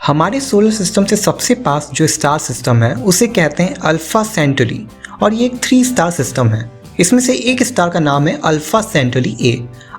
हमारे solar system से सबसे पास जो स्टार सिस्टम है उसे कहते हैं अल्फा सेंटरी और ये एक 3 स्टार सिस्टम है। इसमें से एक स्टार का नाम है अल्फा सेंटरी ए।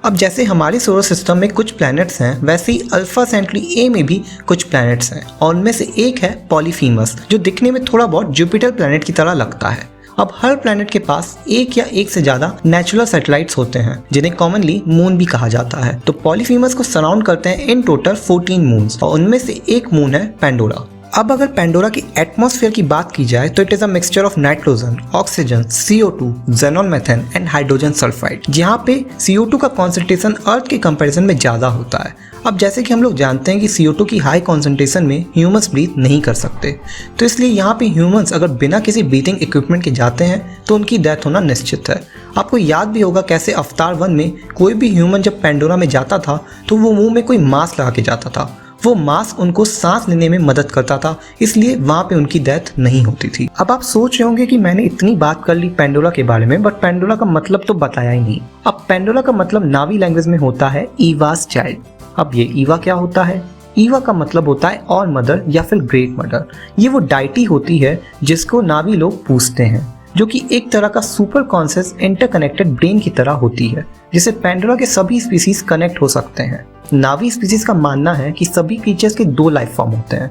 अब जैसे हमारे सोलर सिस्टम में कुछ प्लैनेट्स हैं वैसे ही अल्फा सेंटरी ए में भी कुछ प्लैनेट्स हैं और उनमें से एक है पॉलीफीमस जो दिखने में थोड़ा बहुत जुपिटर प्लैनेट की तरह लगता है। अब हर प्लैनेट के पास एक या एक से ज्यादा नेचुरल सैटेलाइट्स होते हैं जिन्हें कॉमनली मून भी कहा जाता है। तो पॉलीफीमस को सराउंड करते हैं इन टोटल 14 मून्स और उनमें से एक मून है पेंडोरा। अब अगर पेंडोरा की एटमॉस्फेयर की बात की जाए तो it is a mixture of nitrogen, oxygen, CO2, xenon methane and hydrogen sulphide, जहाँ पे CO2 का कॉन्सेंट्रेशन अर्थ के कंपैरिजन में ज़्यादा होता है। अब जैसे कि हम लोग जानते हैं कि CO2 की हाई कॉन्सेंट्रेशन में ह्यूमंस ब्रीथ नहीं कर सकते, तो इसलिए यहाँ पे ह्यूमंस अगर बिना किसी ब्रीथिंग इक्विपमेंट के जाते हैं तो उनकी डेथ होना निश्चित है। आपको याद भी होगा कैसे अवतार 1 में कोई भी ह्यूमन जब पेंडोरा में जाता था तो वो मुंह में कोई मास्क लगा के जाता था। वो मास्क उनको सांस लेने में मदद करता था, इसलिए वहाँ पे उनकी डेथ नहीं होती थी। अब आप सोच रहे होंगे कि मैंने इतनी बात कर ली पेंडोरा के बारे में, बट पेंडोरा का मतलब तो बताया ही नहीं। अब पेंडोरा का मतलब नावी लैंग्वेज में होता है ईवा's चाइल्ड। अब ये ईवा क्या होता है? ईवा का मतलब होता है ऑल मदर या फिर ग्रेट मदर। ये वो डाइटी होती है जिसको नावी लोग पूजते हैं, जो कि एक तरह का सुपर कॉन्शियस इंटरकनेक्टेड ब्रेन की तरह होती है, जिससे पेंडोरा के सभी स्पीसीज कनेक्ट हो सकते हैं। नावी स्पीसीज का मानना है कि सभी क्रीचर्स के 2 लाइफ फॉर्म होते हैं,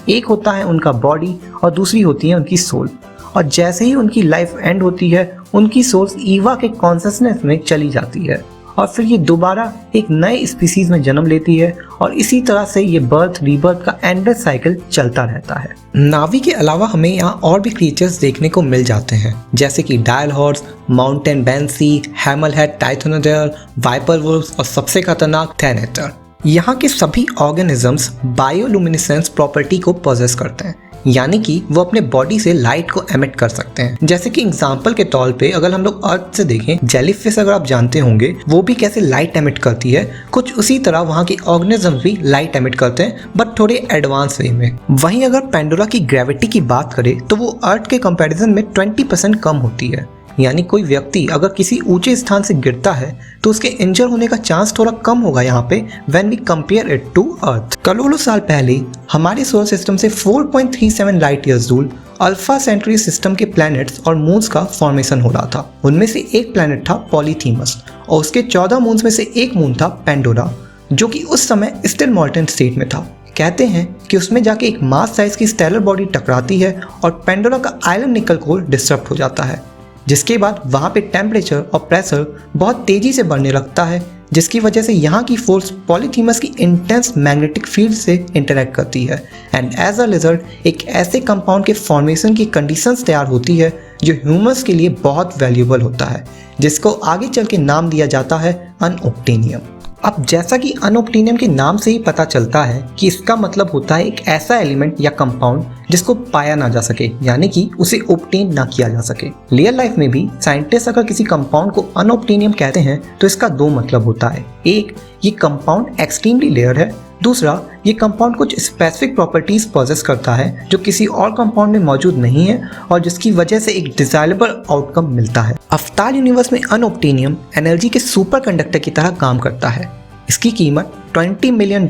एक होता है उनका बॉडी और दूसरी होती है उनकी सोल। और जैसे ही उनकी लाइफ एंड होती है उनकी सोल्स ईवा के कॉन्शियसनेस में चली जाती है और फिर ये दोबारा एक नए स्पीसीज में जन्म लेती है और इसी तरह से ये बर्थ रीबर्थ का एंडलेस साइकिल चलता रहता है। नावी के अलावा हमें यहाँ और भी क्रिएचर्स देखने को मिल जाते हैं, जैसे कि direhorse, mountain banshee, hammerhead titanothere, viper wolves और सबसे खतरनाक थैनेटर। यहाँ के सभी ऑर्गेनिजम्स बायोलुमिनेसेंस प्रॉपर्टी को पोजेस करते हैं, यानी कि वो अपने बॉडी से लाइट को एमिट कर सकते हैं। जैसे कि एग्जांपल के तौर पे अगर हम लोग अर्थ से देखें, जेलीफिश अगर आप जानते होंगे वो भी कैसे लाइट एमिट करती है, कुछ उसी तरह वहाँ के ऑर्गेनिजम्स भी लाइट एमिट करते हैं, बट थोड़े एडवांस वे में। वहीं अगर पेंडोरा की ग्रेविटी की बात करें तो वो अर्थ के कंपैरिजन में 20% कम होती है, यानी कोई व्यक्ति अगर किसी ऊंचे स्थान से गिरता है तो उसके इंजर होने का चांस थोड़ा कम होगा यहाँ पे when we compare it to Earth. करोड़ों साल पहले हमारे सोलर सिस्टम से 4.37 लाइट ईयर्स दूर अल्फा सेंटरी सिस्टम के प्लैनेट्स और मून्स का फॉर्मेशन हो रहा था। उनमें से एक प्लैनेट था पॉलीथीमस और उसके 14 मून्स में से एक मून था पेंडोरा, जो कि उस समय स्टिल मॉल्टन स्टेट में था। कहते हैं कि उसमें जाके एक मास साइज की स्टेलर बॉडी टकराती है और पेंडोरा का आयरन निकल कोर डिस्टर्ब हो जाता है, जिसके बाद वहाँ पे टेम्परेचर और प्रेशर बहुत तेजी से बढ़ने लगता है, जिसकी वजह से यहाँ की फोर्स पॉलीथीमस की इंटेंस मैग्नेटिक फील्ड से इंटरेक्ट करती है एंड एज अ रिजल्ट एक ऐसे कंपाउंड के फॉर्मेशन की कंडीशंस तैयार होती है जो ह्यूमंस के लिए बहुत वैल्यूएबल होता है, जिसको आगे चल के नाम दिया जाता है अनओब्टेनियम। अब जैसा कि अनओब्टेनियम के नाम से ही पता चलता है कि इसका मतलब होता है एक ऐसा एलिमेंट या कंपाउंड जिसको पाया ना जा सके, यानी कि उसे ऑब्टेन ना किया जा सके। रियल लाइफ में भी साइंटिस्ट अगर किसी कंपाउंड को अनओब्टेनियम कहते हैं तो इसका 2 मतलब होता है। एक, ये कंपाउंड एक्सट्रीमली रेयर है। दूसरा, ये कंपाउंड कुछ स्पेसिफिक प्रॉपर्टीज पॉजेस करता है जो किसी और कंपाउंड में मौजूद नहीं है और जिसकी वजह से एक डिजायरेबल आउटकम मिलता है। अवतार यूनिवर्स में अनओब्टेनियम एनर्जी के सुपर कंडक्टर की तरह काम करता है। इसकी कीमत $20 मिलियन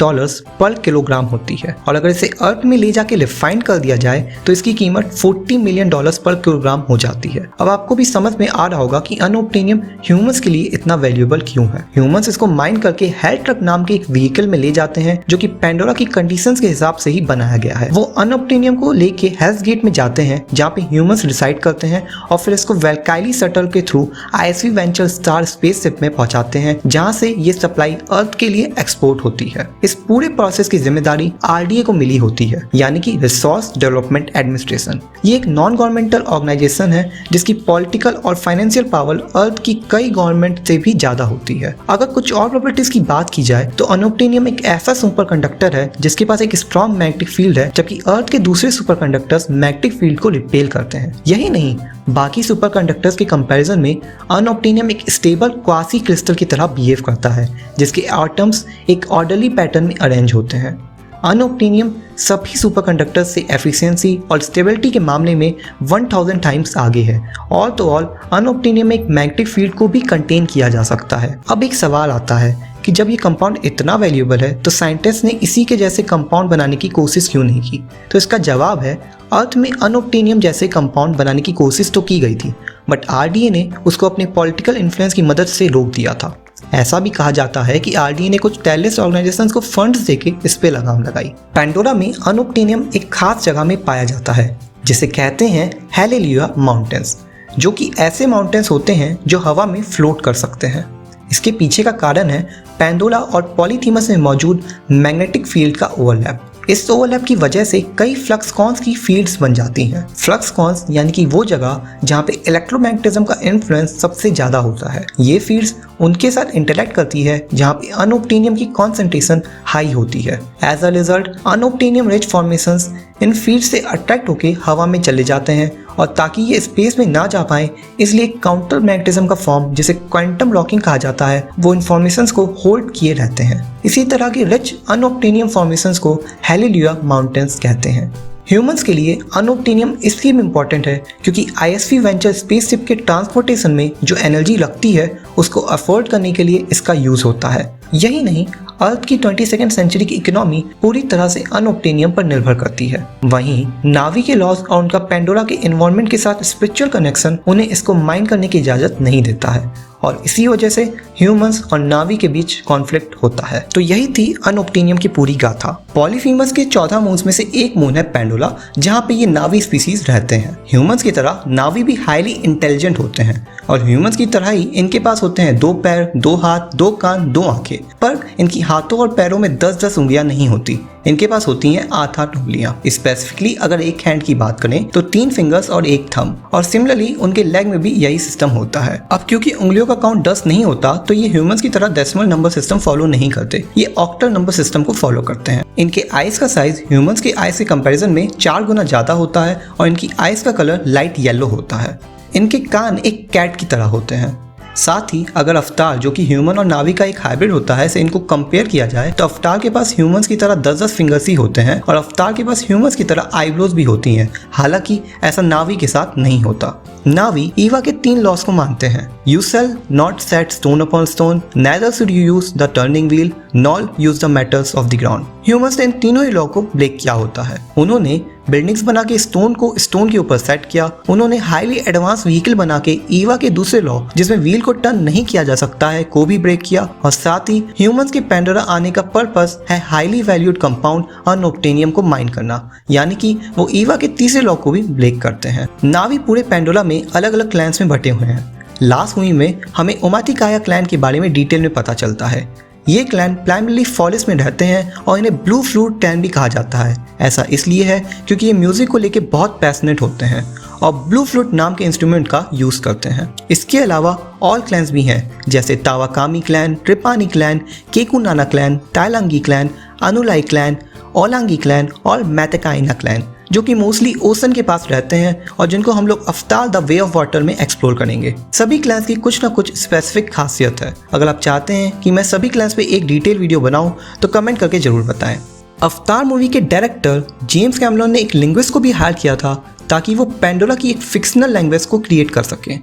पर किलोग्राम होती है और अगर इसे अर्थ में ले जाके रिफाइन कर दिया जाए तो इसकी कीमत $40 मिलियन पर किलोग्राम हो जाती है। अब आपको भी समझ में आ रहा होगा कि अनओब्टेनियम ह्यूमंस के लिए इतना वैल्यूएबल क्यों है। ह्यूमंस इसको माइन करके हेल ट्रक नाम के एक व्हीकल में ले जाते हैं जो कि पेंडोरा की कंडीशंस के हिसाब से ही बनाया गया है। वो अनओब्टेनियम को लेके हेल्स गेट में जाते हैं जहाँ पे ह्यूमंस डिसाइड करते हैं और फिर इसको वेलकाइली शटल के through ISV venture star spaceship में पहुंचाते हैं, जहाँ से ये सप्लाई अर्थ के लिए एक्सपोर्ट होती है। इस पूरे प्रोसेस की जिम्मेदारी RDA को मिली होती है, यानी कि रिसोर्स डेवलपमेंट एडमिनिस्ट्रेशन। ये एक नॉन गवर्नमेंटल ऑर्गेनाइजेशन है जिसकी पॉलिटिकल और फाइनेंशियल पावर अर्थ की कई गवर्नमेंट से भी ज्यादा होती है। अगर कुछ और प्रॉपर्टीज की बात की जाए तो अनओब्टेनियम एक ऐसा सुपर कंडक्टर है जिसके पास एक स्ट्रॉन्ग मैग्नेटिक फील्ड है, जबकि अर्थ के दूसरे सुपर कंडक्टर्स मैग्नेटिक फील्ड को रिपेल करते हैं। यही नहीं, बाकी सुपर कंडक्टर्स के कंपैरिजन में अनओब्टेनियम एक स्टेबल क्वासी क्रिस्टल की तरह बिहेव करता है, जिसके एटम्स एक ऑर्डरली पैटर्न में अरेंज होते हैं। अनओब्टेनियम सभी सुपरकंडक्टर्स से एफिशिएंसी और स्टेबिलिटी के मामले में 1000 टाइम्स आगे है। ऑल तो ऑल अनओब्टेनियम में एक मैग्नेटिक फील्ड को भी कंटेन किया जा सकता है। अब एक सवाल आता है कि जब ये कंपाउंड इतना वैल्यूएबल है तो साइंटिस्ट ने इसी के जैसे कंपाउंड बनाने की कोशिश क्यों नहीं की। तो इसका जवाब है, अर्थ में अनऑब्टेनियम जैसे कंपाउंड बनाने की कोशिश तो की गई थी, बट RDA ने उसको अपने पॉलिटिकल इन्फ्लुएंस की मदद से रोक दिया था। ऐसा भी कहा जाता है कि RDA ने कुछ टेररिस्ट ऑर्गेनाइजेशंस को फंड्स देके इस पे लगाम लगाई। पेंडोरा में अनऑब्टेनियम एक खास जगह में पाया जाता है जिसे कहते हैं हालेलुया माउंटेन्स, जो कि ऐसे माउंटेन्स होते हैं जो हवा में फ्लोट कर सकते हैं। इसके पीछे का कारण है पेंडोला और पॉलीथीमस में मौजूद मैग्नेटिक फील्ड का ओवरलैप। इस ओवरलैप की वजह से कई फ्लक्स कॉन्स की फील्ड्स बन जाती हैं। फ्लक्स कॉन्स यानी कि वो जगह जहाँ पे इलेक्ट्रोमैग्नेटिज्म का इन्फ्लुएंस सबसे ज़्यादा होता है। ये फील्ड्स उनके साथ इंटरैक्ट करती है जहाँ पे अनऑब्टेनियम की कॉन्सेंट्रेशन हाई होती है। As a result unobtanium rich formations in field से अट्रैक्ट होकर हवा में चले जाते हैं, और ताकि ये स्पेस में ना जा पाए इसलिए काउंटर मैग्नेटिज्म का फॉर्म जिसे क्वांटम लॉकिंग कहा जाता है वो इन्फॉर्मेशंस को होल्ड किए रहते हैं। इसी तरह के रिच अनऑब्टेनियम फॉर्मेशंस को हालेलुया माउंटेन्स कहते हैं। ह्यूमंस के लिए अनऑब्टेनियम इसलिए भी इम्पॉर्टेंट है क्योंकि ISP वेंचर स्पेसशिप के ट्रांसपोर्टेशन में जो एनर्जी लगती है उसको अफोर्ड करने के लिए इसका यूज होता है। यही नहीं, अर्थ की 22वीं सेंचुरी की इकोनॉमी पूरी तरह से अनऑब्टेनियम पर निर्भर करती है। वहीं नावी के लॉज और उनका पेंडोरा के एनवायरनमेंट के साथ स्पिरिचुअल कनेक्शन उन्हें इसको माइन करने की इजाजत नहीं देता है, और इसी वजह से ह्यूमंस और नावी के बीच कॉन्फ्लिक्ट होता है। तो यही थी अनऑब्टेनियम की पूरी गाथा। पॉलीफीमस के 14 मून्स में से एक मून है पेंडोला, जहाँ पे ये नावी स्पीसीज रहते हैं। ह्यूमंस की तरह नावी भी हाईली इंटेलिजेंट होते हैं, और ह्यूमंस की तरह ही इनके पास होते हैं 2 पैर, 2 हाथ, 2 कान, 2 आंखें, पर इनकी हाथों और पैरों में 10-10 उंगलियां नहीं होती। इनके पास होती हैं 8-8 उंगलियां। स्पेसिफिकली अगर एक हैंड की बात करें तो 3 फिंगर्स और 1 थंब, और सिमिलरली उनके लेग में भी यही सिस्टम होता है। अब क्योंकि उंगलियों का काउंट 10 नहीं होता तो ये ह्यूमंस की तरह डेसिमल नंबर सिस्टम फॉलो नहीं करते, ये ऑक्टल नंबर सिस्टम को फॉलो करते हैं। इनके आईज का साइज ह्यूमंस के आईज के कंपैरिजन में 4 गुना ज्यादा होता है, और इनकी आईज का कलर लाइट येलो होता है। इनके कान एक कैट की तरह होते हैं। साथ ही अगर अवतार, जो कि ह्यूमन और नावी का एक हाइब्रिड होता है, से इनको कंपेयर किया जाए तो अवतार के पास ह्यूमंस की तरह 10-10 फिंगर्स ही होते हैं, और अवतार के पास ह्यूमंस की तरह आईब्रोज भी होती हैं। हालांकि ऐसा नावी के साथ नहीं होता। नावी ईवा के 3 लॉस को मानते हैं। You shall not set stone upon stone, neither should you use the turning wheel, nor use the matters of the ground। Humans ने इन तीनों ही लॉ को ब्रेक किया होता है। उन्होंने बिल्डिंग्स बना के स्टोन को स्टोन के ऊपर सेट किया। उन्होंने हाईली एडवांस व्हीकल बना के ईवा के दूसरे लॉ, जिसमें व्हील को टर्न नहीं किया जा सकता है, को भी ब्रेक किया। और साथ ही ह्यूमंस के पेंडोरा आने का पर्पस है हाईली वैल्यूड कंपाउंड अनऑब्टेनियम को माइन करना, यानी कि वो ईवा के तीसरे लॉ को भी ब्रेक करते हैं। नावी पूरे पेंडोरा में अलग अलग क्लैंस में बटे हुए हैं। लास्ट मूवी में हमें ओमाटिकाया क्लैन के बारे में डिटेल में पता चलता है। ये क्लैन प्राइमरीली फॉरेस्ट में रहते हैं, और इन्हें ब्लू फ्लूट क्लैन भी कहा जाता है। ऐसा इसलिए है क्योंकि ये म्यूजिक को लेके बहुत पैशनेट होते हैं और ब्लू फ्लूट नाम के इंस्ट्रूमेंट का यूज करते हैं। इसके अलावा ऑल क्लैन्स भी हैं, जैसे Tawkami clan, Tipani clan, Kekunan clan, Tayrangi clan, Anurai clan, Olangi clan और मैतेकाइना क्लैन, जो कि मोस्टली ओशन के पास रहते हैं और जिनको हम लोग अवतार द वे ऑफ वाटर में एक्सप्लोर करेंगे। सभी क्लैंस की कुछ ना कुछ स्पेसिफिक खासियत है। अगर आप चाहते हैं कि मैं सभी क्लैंस पे एक डिटेल वीडियो बनाऊं तो कमेंट करके जरूर बताएं। अवतार मूवी के डायरेक्टर जेम्स कैमरन ने एक लिंग्विस्ट को भी हायर किया था ताकि वो पेंडोरा की एक फिक्शनल लैंग्वेज को क्रिएट कर सके।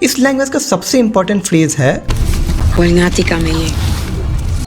इस लैंग्वेज का सबसे इंपॉर्टेंट फ्रेज है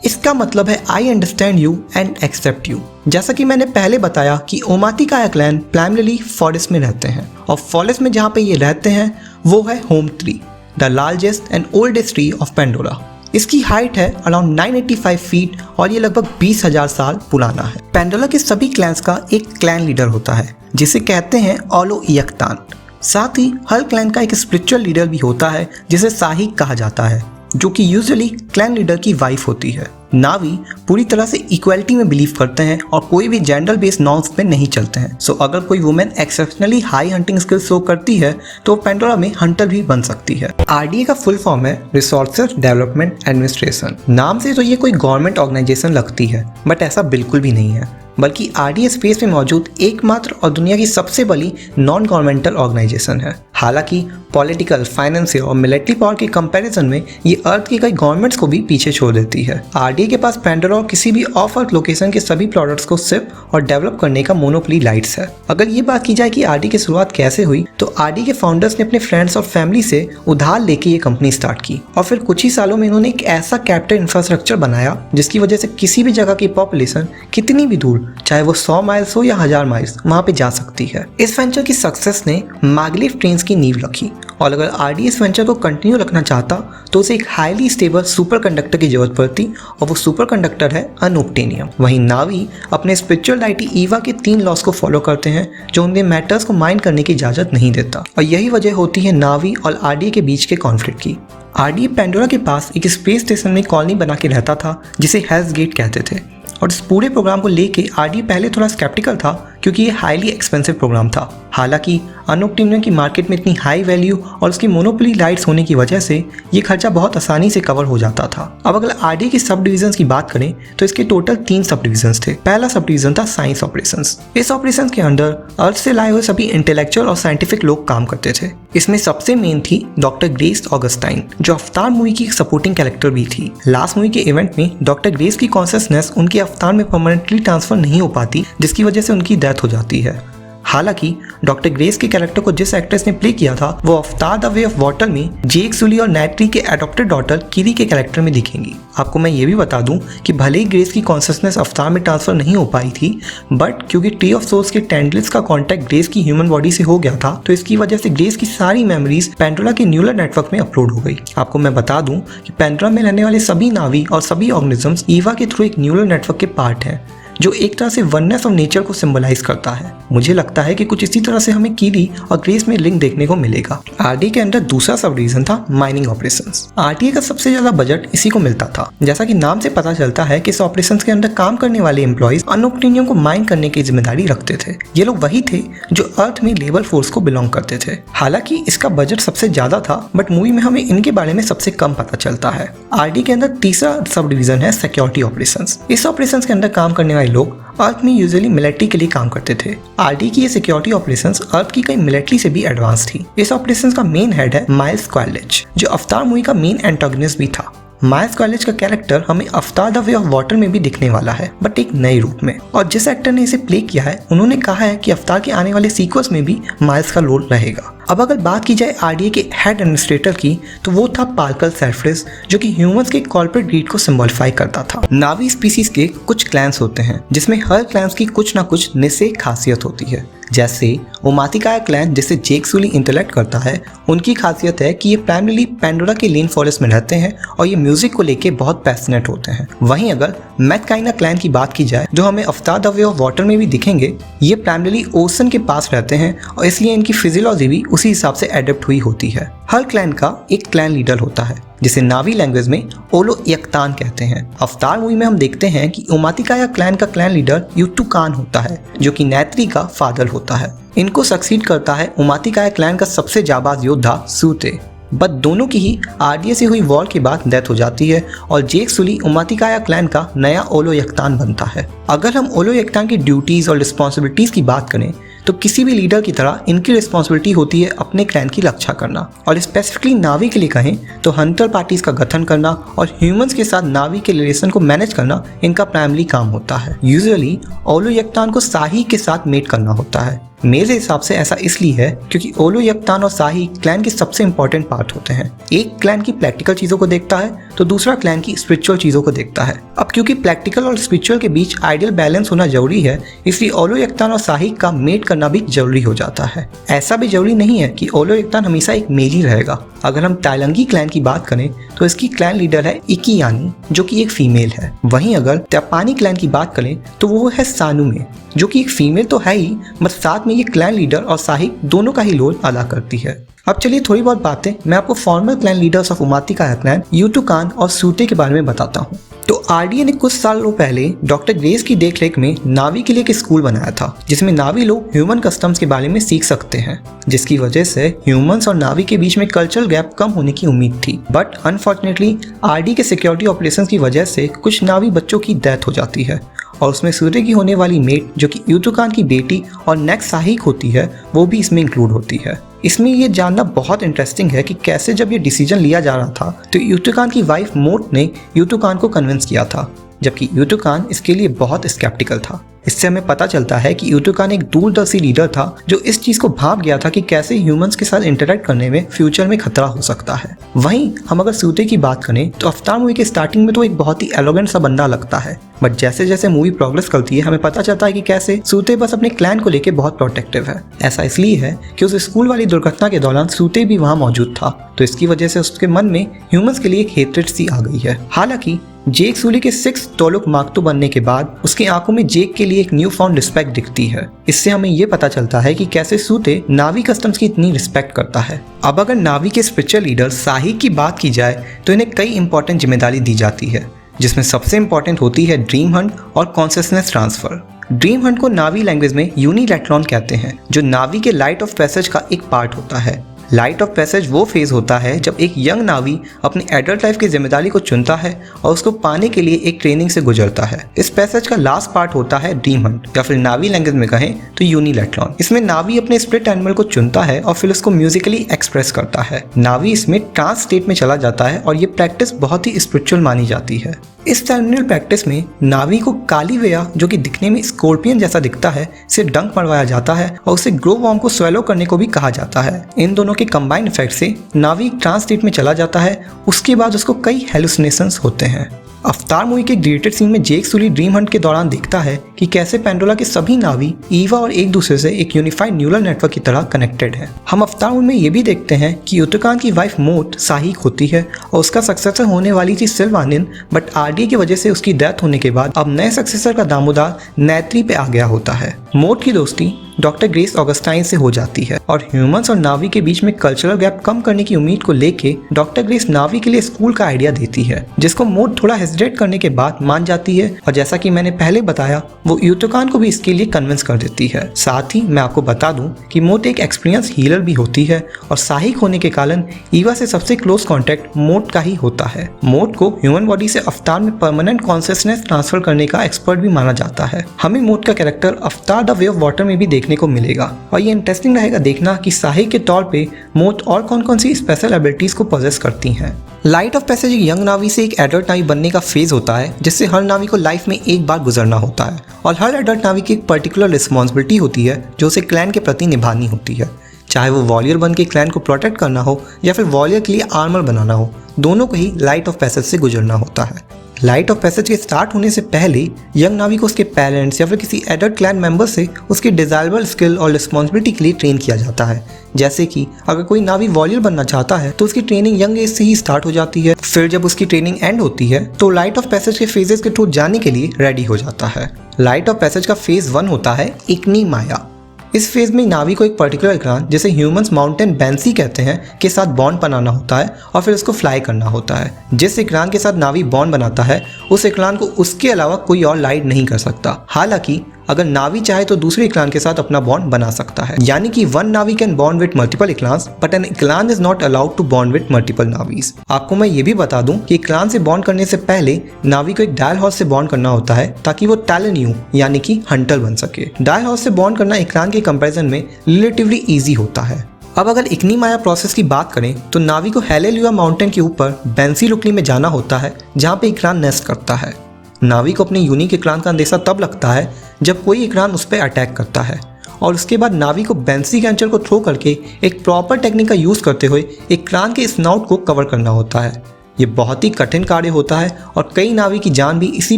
इसका मतलब है I understand you and accept you. जैसा कि मैंने पहले बताया कि ओमाटिकाया क्लैन प्राइमरीली फॉरेस्ट में रहते हैं, और फॉरेस्ट में जहाँ पे ये रहते हैं वो है home tree, the largest and oldest tree of Pandora. इसकी हाइट है अराउंड 985 फीट और ये लगभग 20,000 साल पुराना है। पेंडोरा के सभी क्लैंस का एक क्लैन लीडर होता है जिसे कहते हैं ओलो इयक्तान। साथ ही हर क्लैन का एक स्पिरिचुअल लीडर भी होता है जिसे साही कहा जाता है, जो कि यूजुअली क्लैन लीडर की वाइफ होती है। नावी पूरी तरह से इक्वालिटी में बिलीव करते हैं और कोई भी जेंडर बेस्ड नॉर्म्स पे नहीं चलते हैं। सो अगर कोई women exceptionally high hunting skills show करती है तो पेंडोरा में हंटर भी बन सकती है। RDA का फुल फॉर्म है रिसोर्सेज डेवलपमेंट एडमिनिस्ट्रेशन। नाम से तो ये कोई गवर्नमेंट ऑर्गेनाइजेशन लगती है, बट ऐसा बिल्कुल भी नहीं है, बल्कि RDA स्पेस में मौजूद एकमात्र और दुनिया की सबसे बड़ी नॉन गवर्नमेंटल ऑर्गेनाइजेशन है। हालांकि पॉलिटिकल, फाइनेंशियल और मिलिट्री पावर के कंपैरिजन में ये अर्थ की कई गवर्नमेंट्स को भी पीछे छोड़ देती है। RDA आरडीए के पास पेंडोरा और किसी भी ऑफ अर्थ लोकेशन के सभी प्रोडक्ट्स को शिप और डेवलप करने का मोनोपोली राइट्स है। अगर ये बात की जाए कि आरडीए की शुरुआत कैसे हुई, तो आरडीए के फाउंडर्स ने अपने फ्रेंड्स और फैमिली से उधार लेके ये कंपनी स्टार्ट की और फिर कुछ ही सालों में इन्होंने एक ऐसा कैपिटल इंफ्रास्ट्रक्चर बनाया जिसकी वजह से किसी भी जगह की पॉपुलेशन कितनी भी दूर, चाहे वो 100 माइल्स हो या 1000 माइल्स, वहां पे जा सकती है। इस वेंचर की सक्सेस ने मैग्लेव ट्रेन्स की नींव रखी और अगर आरडीए इस वेंचर को कंटिन्यू रखना चाहता तो उसे एक हाईली स्टेबल सुपर कंडक्टर की जरूरत पड़ती और वो सुपर कंडक्टर है अनोब्टेनियम। वहीं नावी अपने स्पिरिचुअल डाइटी ईवा के 3 लॉस को फॉलो करते हैं जो उन्हें मैटर्स को माइंड करने की इजाजत नहीं देता और यही वजह होती है नावी और आरडीए के बीच के कॉन्फ्लिक्ट की। आरडीए पेंडोरा के पास एक स्पेस स्टेशन में कॉलोनी बना के रहता था जिसे हेल्स गेट कहते थे और इस पूरे प्रोग्राम को लेके आरडीए पहले थोड़ा स्केप्टिकल था क्योंकि ये हाईली एक्सपेंसिव प्रोग्राम था। हालांकि अनोब्टेनियम की मार्केट में इतनी हाई वैल्यू और उसकी मोनोपोली राइट्स होने की वजह से ये खर्चा बहुत आसानी से कवर हो जाता था। अब अगर आरडीए की सब डिविजन्स की बात करें तो इसके टोटल 3 सब डिविजन्स थे। पहला सब डिविजन था साइंस ऑपरेशंस। इस ऑपरेशंस के अंदर अर्थ से लाए हुए सभी इंटेलेक्चुअल और साइंटिफिक लोग काम करते थे। इसमें सबसे मेन थी डॉक्टर ग्रेस ऑगस्टाइन जो अवतार मूवी की सपोर्टिंग कैरेक्टर भी थी। लास्ट मूवी के इवेंट में डॉक्टर ग्रेस की कॉन्शियसनेस उनके अवतार में परमानेंटली ट्रांसफर नहीं हो पाती जिसकी वजह से उनकी डेथ हो जाती है। हालांकि डॉक्टर ग्रेस के कैरेक्टर को जिस एक्ट्रेस ने प्ले किया था वो अवतार द वे ऑफ वाटर में जेक सुली और नाइट्री के एडॉप्टेड डॉटर किरी के कैरेक्टर में दिखेंगी। आपको मैं ये भी बता दूं कि भले ही ग्रेस की कॉन्शियसनेस अवतार में ट्रांसफर नहीं हो पाई थी बट क्योंकि ट्री ऑफ सोल्स के टेंडल्स का कॉन्टैक्ट ग्रेस की ह्यूमन बॉडी से हो गया था तो इसकी वजह से ग्रेस की सारी मेमोरीज पेंडोरा के न्यूरल नेटवर्क में अपलोड हो गई। आपको मैं बता दूं कि पेंडोरा में रहने वाले सभी नावी और सभी ऑर्गेनिजम्स ईवा के थ्रू एक न्यूरल नेटवर्क के पार्ट हैं जो एक तरह से वननेस ऑफ नेचर को सिंबलाइज करता है। मुझे लगता है कि कुछ इसी तरह से हमें कीरी और ग्रेस में लिंक देखने को मिलेगा। आरडीए के अंदर दूसरा सब डिवीजन था माइनिंग ऑपरेशंस। आरडीए का सबसे ज्यादा बजट इसी को मिलता था। जैसा कि नाम से पता चलता है कि इस ऑपरेशंस के अंदर काम करने वाले एम्प्लॉइज अनोब्टेनियम को माइन करने की जिम्मेदारी रखते थे। ये लोग वही थे जो अर्थ में लेबर फोर्स को बिलोंग करते थे। हालांकि इसका बजट सबसे ज्यादा था बट मूवी में हमें इनके बारे में सबसे कम पता चलता है। आरडीए के अंदर तीसरा सब डिवीजन है सिक्योरिटी ऑपरेशंस। इस ऑपरेशंस के अंदर काम करने वाले लोग अर्थ में यूजुअली मिलिट्री के लिए काम करते थे। आरडीए की ये सिक्योरिटी ऑपरेशंस अर्थ की कई मिलिट्री से भी एडवांस थी। इस ऑपरेशंस का मेन हेड है माइल्स स्क्वालिज जो अवतार मूवी का मेन एंटागनिस्ट भी था। माइल्स स्क्वालिज का कैरेक्टर हमें अवतार द वे ऑफ वाटर में भी दिखने वाला है बट एक नए रूप में और जिस एक्टर ने इसे प्ले किया है उन्होंने कहा है कि अवतार के आने वाले सीक्वल्स में भी माइल्स का रोल रहेगा। अब अगर बात की जाए आरडीए के हेड एडमिनिस्ट्रेटर की तो वो था पार्कर सेल्फ्रिस जो कि ह्यूमंस के कॉर्पोरेट ग्रीड को सिंबलिफाई करता था। नावी स्पीसीज के कुछ क्लैंस होते हैं जिसमें हर क्लैंस की कुछ ना कुछ निषेध खासियत होती है। जैसे ओमातिकाया क्लैन जिसे जेक सुली इंटेलेक्ट करता है उनकी खासियत है कि ये प्राइमरीली पेंडोरा के लेन फॉरेस्ट में रहते हैं और ये म्यूजिक को लेके बहुत पैशनेट होते हैं। वहीं अगर मैथकाइना क्लैन की बात की जाए जो हमें अवतार द वे ऑफ वाटर में भी दिखेंगे, ये प्राइमरीली ओशन के पास रहते हैं और इसलिए इनकी फिजियोलॉजी भी उसी हिसाब से एडेप्ट हुई होती है। हर क्लैन का एक क्लैन लीडर होता है जिसे नावी लैंग्वेज में ओलो यक्तान कहते हैं। अवतार मूवी में हम देखते हैं कि ओमातिकाया क्लैन का क्लैन लीडर युट्टुकान होता है जो कि नाइट्री का फादर होता है। इनको सक्सीड करता है ओमातिकाया क्लैन का सबसे जाबाज योद्धा सूते। बट दोनों की ही आरडीए से हुई वॉर के बाद डेथ हो जाती है और जेक सुली ओमातिकाया क्लैन का नया ओलो यक्तान बनता है। अगर हम ओलो यक्तान की ड्यूटीज और रिस्पॉन्सिबिलिटीज की बात करें तो किसी भी लीडर की तरह इनकी रिस्पॉन्सिबिलिटी होती है अपने क्लैन की रक्षा करना और स्पेसिफिकली नावी के लिए कहें तो हंटर पार्टीज का गठन करना और ह्यूमंस के साथ नावी के रिलेशन को मैनेज करना इनका प्राइमरी काम होता है। यूजुअली ओलो यक्तान को साही के साथ मेट करना होता है। मेरे हिसाब से ऐसा इसलिए है क्योंकि ओलो यक्तान और साही क्लैन के सबसे इंपॉर्टेंट पार्ट होते हैं। एक क्लैन की प्रैक्टिकल चीजों को देखता है तो दूसरा क्लैन की स्पिरिचुअल चीजों को देखता है। अब क्योंकि प्रैक्टिकल और स्पिरिचुअल के बीच आइडियल बैलेंस होना जरूरी है इसलिए ओलो यक्तान और साही का मेट करना भी जरूरी हो जाता है। ऐसा भी जरूरी नहीं है कि ओलो यक्तान हमेशा एक मेल ही रहेगा। अगर हम ताइलंगी क्लैन की बात करें तो इसकी क्लैन लीडर है इकियानी जो कि एक फीमेल है। वहीं अगर त्यापानी क्लैन की बात करें तो वो है सानुमे जो कि एक फीमेल तो है ही बट साथ में ये क्लैन लीडर और साही दोनों का ही रोल अदा करती है। अब चलिए थोड़ी बहुत बातें मैं आपको formal clan leaders of Omaticaya clan Eytukan और सूते के बारे में बताता हूँ। तो आरडीए ने कुछ सालों पहले डॉक्टर ग्रेस की देखरेख में नावी के लिए एक स्कूल बनाया था जिसमें नावी लोग ह्यूमन कस्टम्स के बारे में सीख सकते हैं जिसकी वजह से ह्यूमंस और नावी के बीच में कल्चरल गैप कम होने की उम्मीद थी। बट अनफॉर्चुनेटली आरडीए के सिक्योरिटी ऑपरेशंस की वजह से कुछ नावी बच्चों की डेथ हो जाती है और उसमें सूर्य की होने वाली मेट जो कि युट्टुकान की बेटी और नेक्स्ट साहिक होती है वो भी इसमें इंक्लूड होती है। इसमें ये जानना बहुत इंटरेस्टिंग है कि कैसे जब ये डिसीजन लिया जा रहा था तो युतुकान की वाइफ मोट ने युतुकान को कन्विंस किया था, जबकि युतुकान इसके लिए बहुत स्केप्टिकल था। इससे हमें पता चलता है कि युतुकान एक दूरदर्शी लीडर था जो इस चीज को भांप गया था कि कैसे ह्यूमंस के साथ इंटरेक्ट करने में फ्यूचर में खतरा हो सकता है। वहीं हम अगर सूते की बात करें तो अवतार मूवी के स्टार्टिंग में तो एक बहुत ही एलोगेंट सा बंदा लगता है, बट जैसे जैसे मूवी प्रोग्रेस करती है हमें पता चलता है कि कैसे सूते बस अपने क्लैन को लेकर बहुत प्रोटेक्टिव है। ऐसा इसलिए है कि उस स्कूल वाली दुर्घटना के दौरान सूते भी वहाँ मौजूद था, तो इसकी वजह से उसके मन में ह्यूमंस के लिए एक हेट्रेड सी आ गई है। हालांकि जेक सूली के 6 टोलुक मार्क II बनने के बाद उसकी आंखों में जेक के लिए एक न्यू फाउंड रिस्पेक्ट दिखती है। इससे हमें ये पता चलता है कि कैसे सूते नावी कस्टम्स की इतनी रिस्पेक्ट करता है। अब अगर नावी के स्पिरिचुअल लीडर साही की बात की जाए तो इन्हें कई इंपॉर्टेंट जिम्मेदारी दी जाती है, जिसमें सबसे इंपॉर्टेंट होती है ड्रीम हंट और कॉन्शियसनेस ट्रांसफर। ड्रीम हंट को नावी लैंग्वेज में यूनिलैटरॉन कहते हैं, जो नावी के लाइट ऑफ पैसेज का एक पार्ट होता है। लाइट ऑफ पैसेज वो फेज होता है जब एक यंग नावी अपनी एडल्ट लाइफ की जिम्मेदारी को चुनता है और उसको पाने के लिए एक ट्रेनिंग से गुजरता है। इस पैसेज का लास्ट पार्ट होता है ड्रीम हंट, या फिर नावी लैंग्वेज में कहें तो यूनिलैटरॉन। इसमें नावी अपने स्पिरिट एनिमल को चुनता है और फिर उसको म्यूजिकली एक्सप्रेस करता है। नावी इसमें ट्रांस स्टेट में चला जाता है और ये प्रैक्टिस बहुत ही स्पिरिचुअल मानी जाती है। इस टर्मिनल प्रैक्टिस में नावी को कालीवेया, जो कि दिखने में स्कॉर्पियन जैसा दिखता है, से डंक मरवाया जाता है और उसे ग्रो वॉर्म को स्वेलो करने को भी कहा जाता है। इन दोनों के कंबाइंड इफेक्ट से नावी ट्रांस स्टेट में चला जाता है। उसके बाद उसको कई हेलुसिनेशंस होते हैं। अवतार मूवी के डिलीटेड सीन में जेक सूली ड्रीम हंट के दौरान देखता है कि कैसे पेंडोला के सभी नावी ईवा और एक दूसरे से एक यूनिफाइड न्यूरल नेटवर्क की तरह कनेक्टेड है। हम अवतार मूवी में ये भी देखते हैं कि युतुकान की वाइफ मोट साहिक होती है और उसका सक्सेसर होने वाली थी सिल्वानिन, बट आरडीए की वजह से उसकी डेथ होने के बाद अब नए सक्सेसर का दामोदार नैत्री पे आ गया होता है। मोट की दोस्ती डॉक्टर ग्रेस ऑगस्टाइन से हो जाती है और ह्यूमंस और नावी के बीच में कल्चरल गैप कम करने की उम्मीद को लेके डॉक्टर ग्रेस नावी के लिए स्कूल का आइडिया देती है, जिसको मोट थोड़ा हेजिटेट करने के बाद मान जाती है और जैसा कि मैंने पहले बताया वो युतुकान को भी इसके लिए कन्विंस कर देती है। साथ ही मैं आपको बता दूं कि मोट एक एक्सपीरियंस हीलर भी होती है और साहिक होने के कारण ईवा से सबसे क्लोज कॉन्टेक्ट मोट का ही होता है। मोट को ह्यूमन बॉडी से अवतार में परमानेंट कॉन्शियसनेस ट्रांसफर करने का एक्सपर्ट भी माना जाता है। हमें मोट का कैरेक्टर अवतार द वे ऑफ वाटर में भी देखने को मिलेगा और ये इंटरेस्टिंग रहेगा देखना कि साहिक के तौर पे मोट और कौन कौन सी स्पेशल एबिलिटीज को पोजेस करती हैं। लाइट ऑफ पैसेज एक यंग नावी से एक एडल्ट नावी बनने का फेज होता है, जिससे हर नावी को लाइफ में एक बार गुजरना होता है और हर एडल्ट नावी की एक पर्टिकुलर रिस्पॉन्सिबिलिटी होती है जो उसे क्लैन के प्रति निभानी होती है, चाहे वो वॉरियर बन के क्लैन को प्रोटेक्ट करना हो या फिर वॉरियर के लिए आर्मर बनाना हो। दोनों को ही लाइट ऑफ पैसेज से गुजरना होता है। लाइट ऑफ पैसेज के स्टार्ट होने से पहले यंग नावी को उसके पेरेंट्स या फिर किसी एडल्ट क्लैन मेंबर से उसकी डिजायरेबल स्किल और रिस्पॉन्सिबिलिटी के लिए ट्रेन किया जाता है। जैसे कि अगर कोई नावी वॉरियर बनना चाहता है तो उसकी ट्रेनिंग यंग एज से ही स्टार्ट हो जाती है। फिर जब उसकी ट्रेनिंग एंड होती है तो लाइट ऑफ पैसेज के फेजेस के थ्रू जाने के लिए रेडी हो जाता है। लाइट ऑफ पैसेज का फेज 1 होता है इग्नी माया। इस फेज में नावी को एक पर्टिकुलर इक्रान, जिसे ह्यूमंस माउंटेन बैंसी कहते हैं, के साथ बॉन्ड बनाना होता है और फिर उसको फ्लाई करना होता है। जिस इक्रान के साथ नावी बॉन्ड बनाता है उस इक्रान को उसके अलावा कोई और लाइट नहीं कर सकता। हालांकि अगर नावी चाहे तो दूसरे इक्लान के साथ अपना बॉन्ड बना सकता है, यानी कि one Na'vi can bond with multiple ikrans but an ikran is not allowed to bond with multiple Na'vis. आपको मैं ये भी बता दूं कि इक्लान से बॉन्ड करने से पहले नावी को एक डायल हॉर्स से बॉन्ड करना होता है ताकि वो टैलेन्यू यानी कि हंटर बन सके। डायल हॉर्स से बॉन्ड करना इक्लान के कंपैरिजन में रिलेटिवली ईजी होता है। अब अगर इग्नी माया प्रोसेस की बात करें तो नावी को हेलेलुया माउंटेन के ऊपर बेंसी लुकली में जाना होता है जहाँ पे इक्लान नेस्ट करता है। नावी को अपने यूनिक इक्लान का अंदेशा तब लगता है जब कोई इक्लान उस पर अटैक करता है और उसके बाद नावी को बेंसी कैंचर को थ्रो करके एक प्रॉपर टेक्निक का यूज़ करते हुए इक्लान के स्नाउट को कवर करना होता है। ये बहुत ही कठिन कार्य होता है और कई नावी की जान भी इसी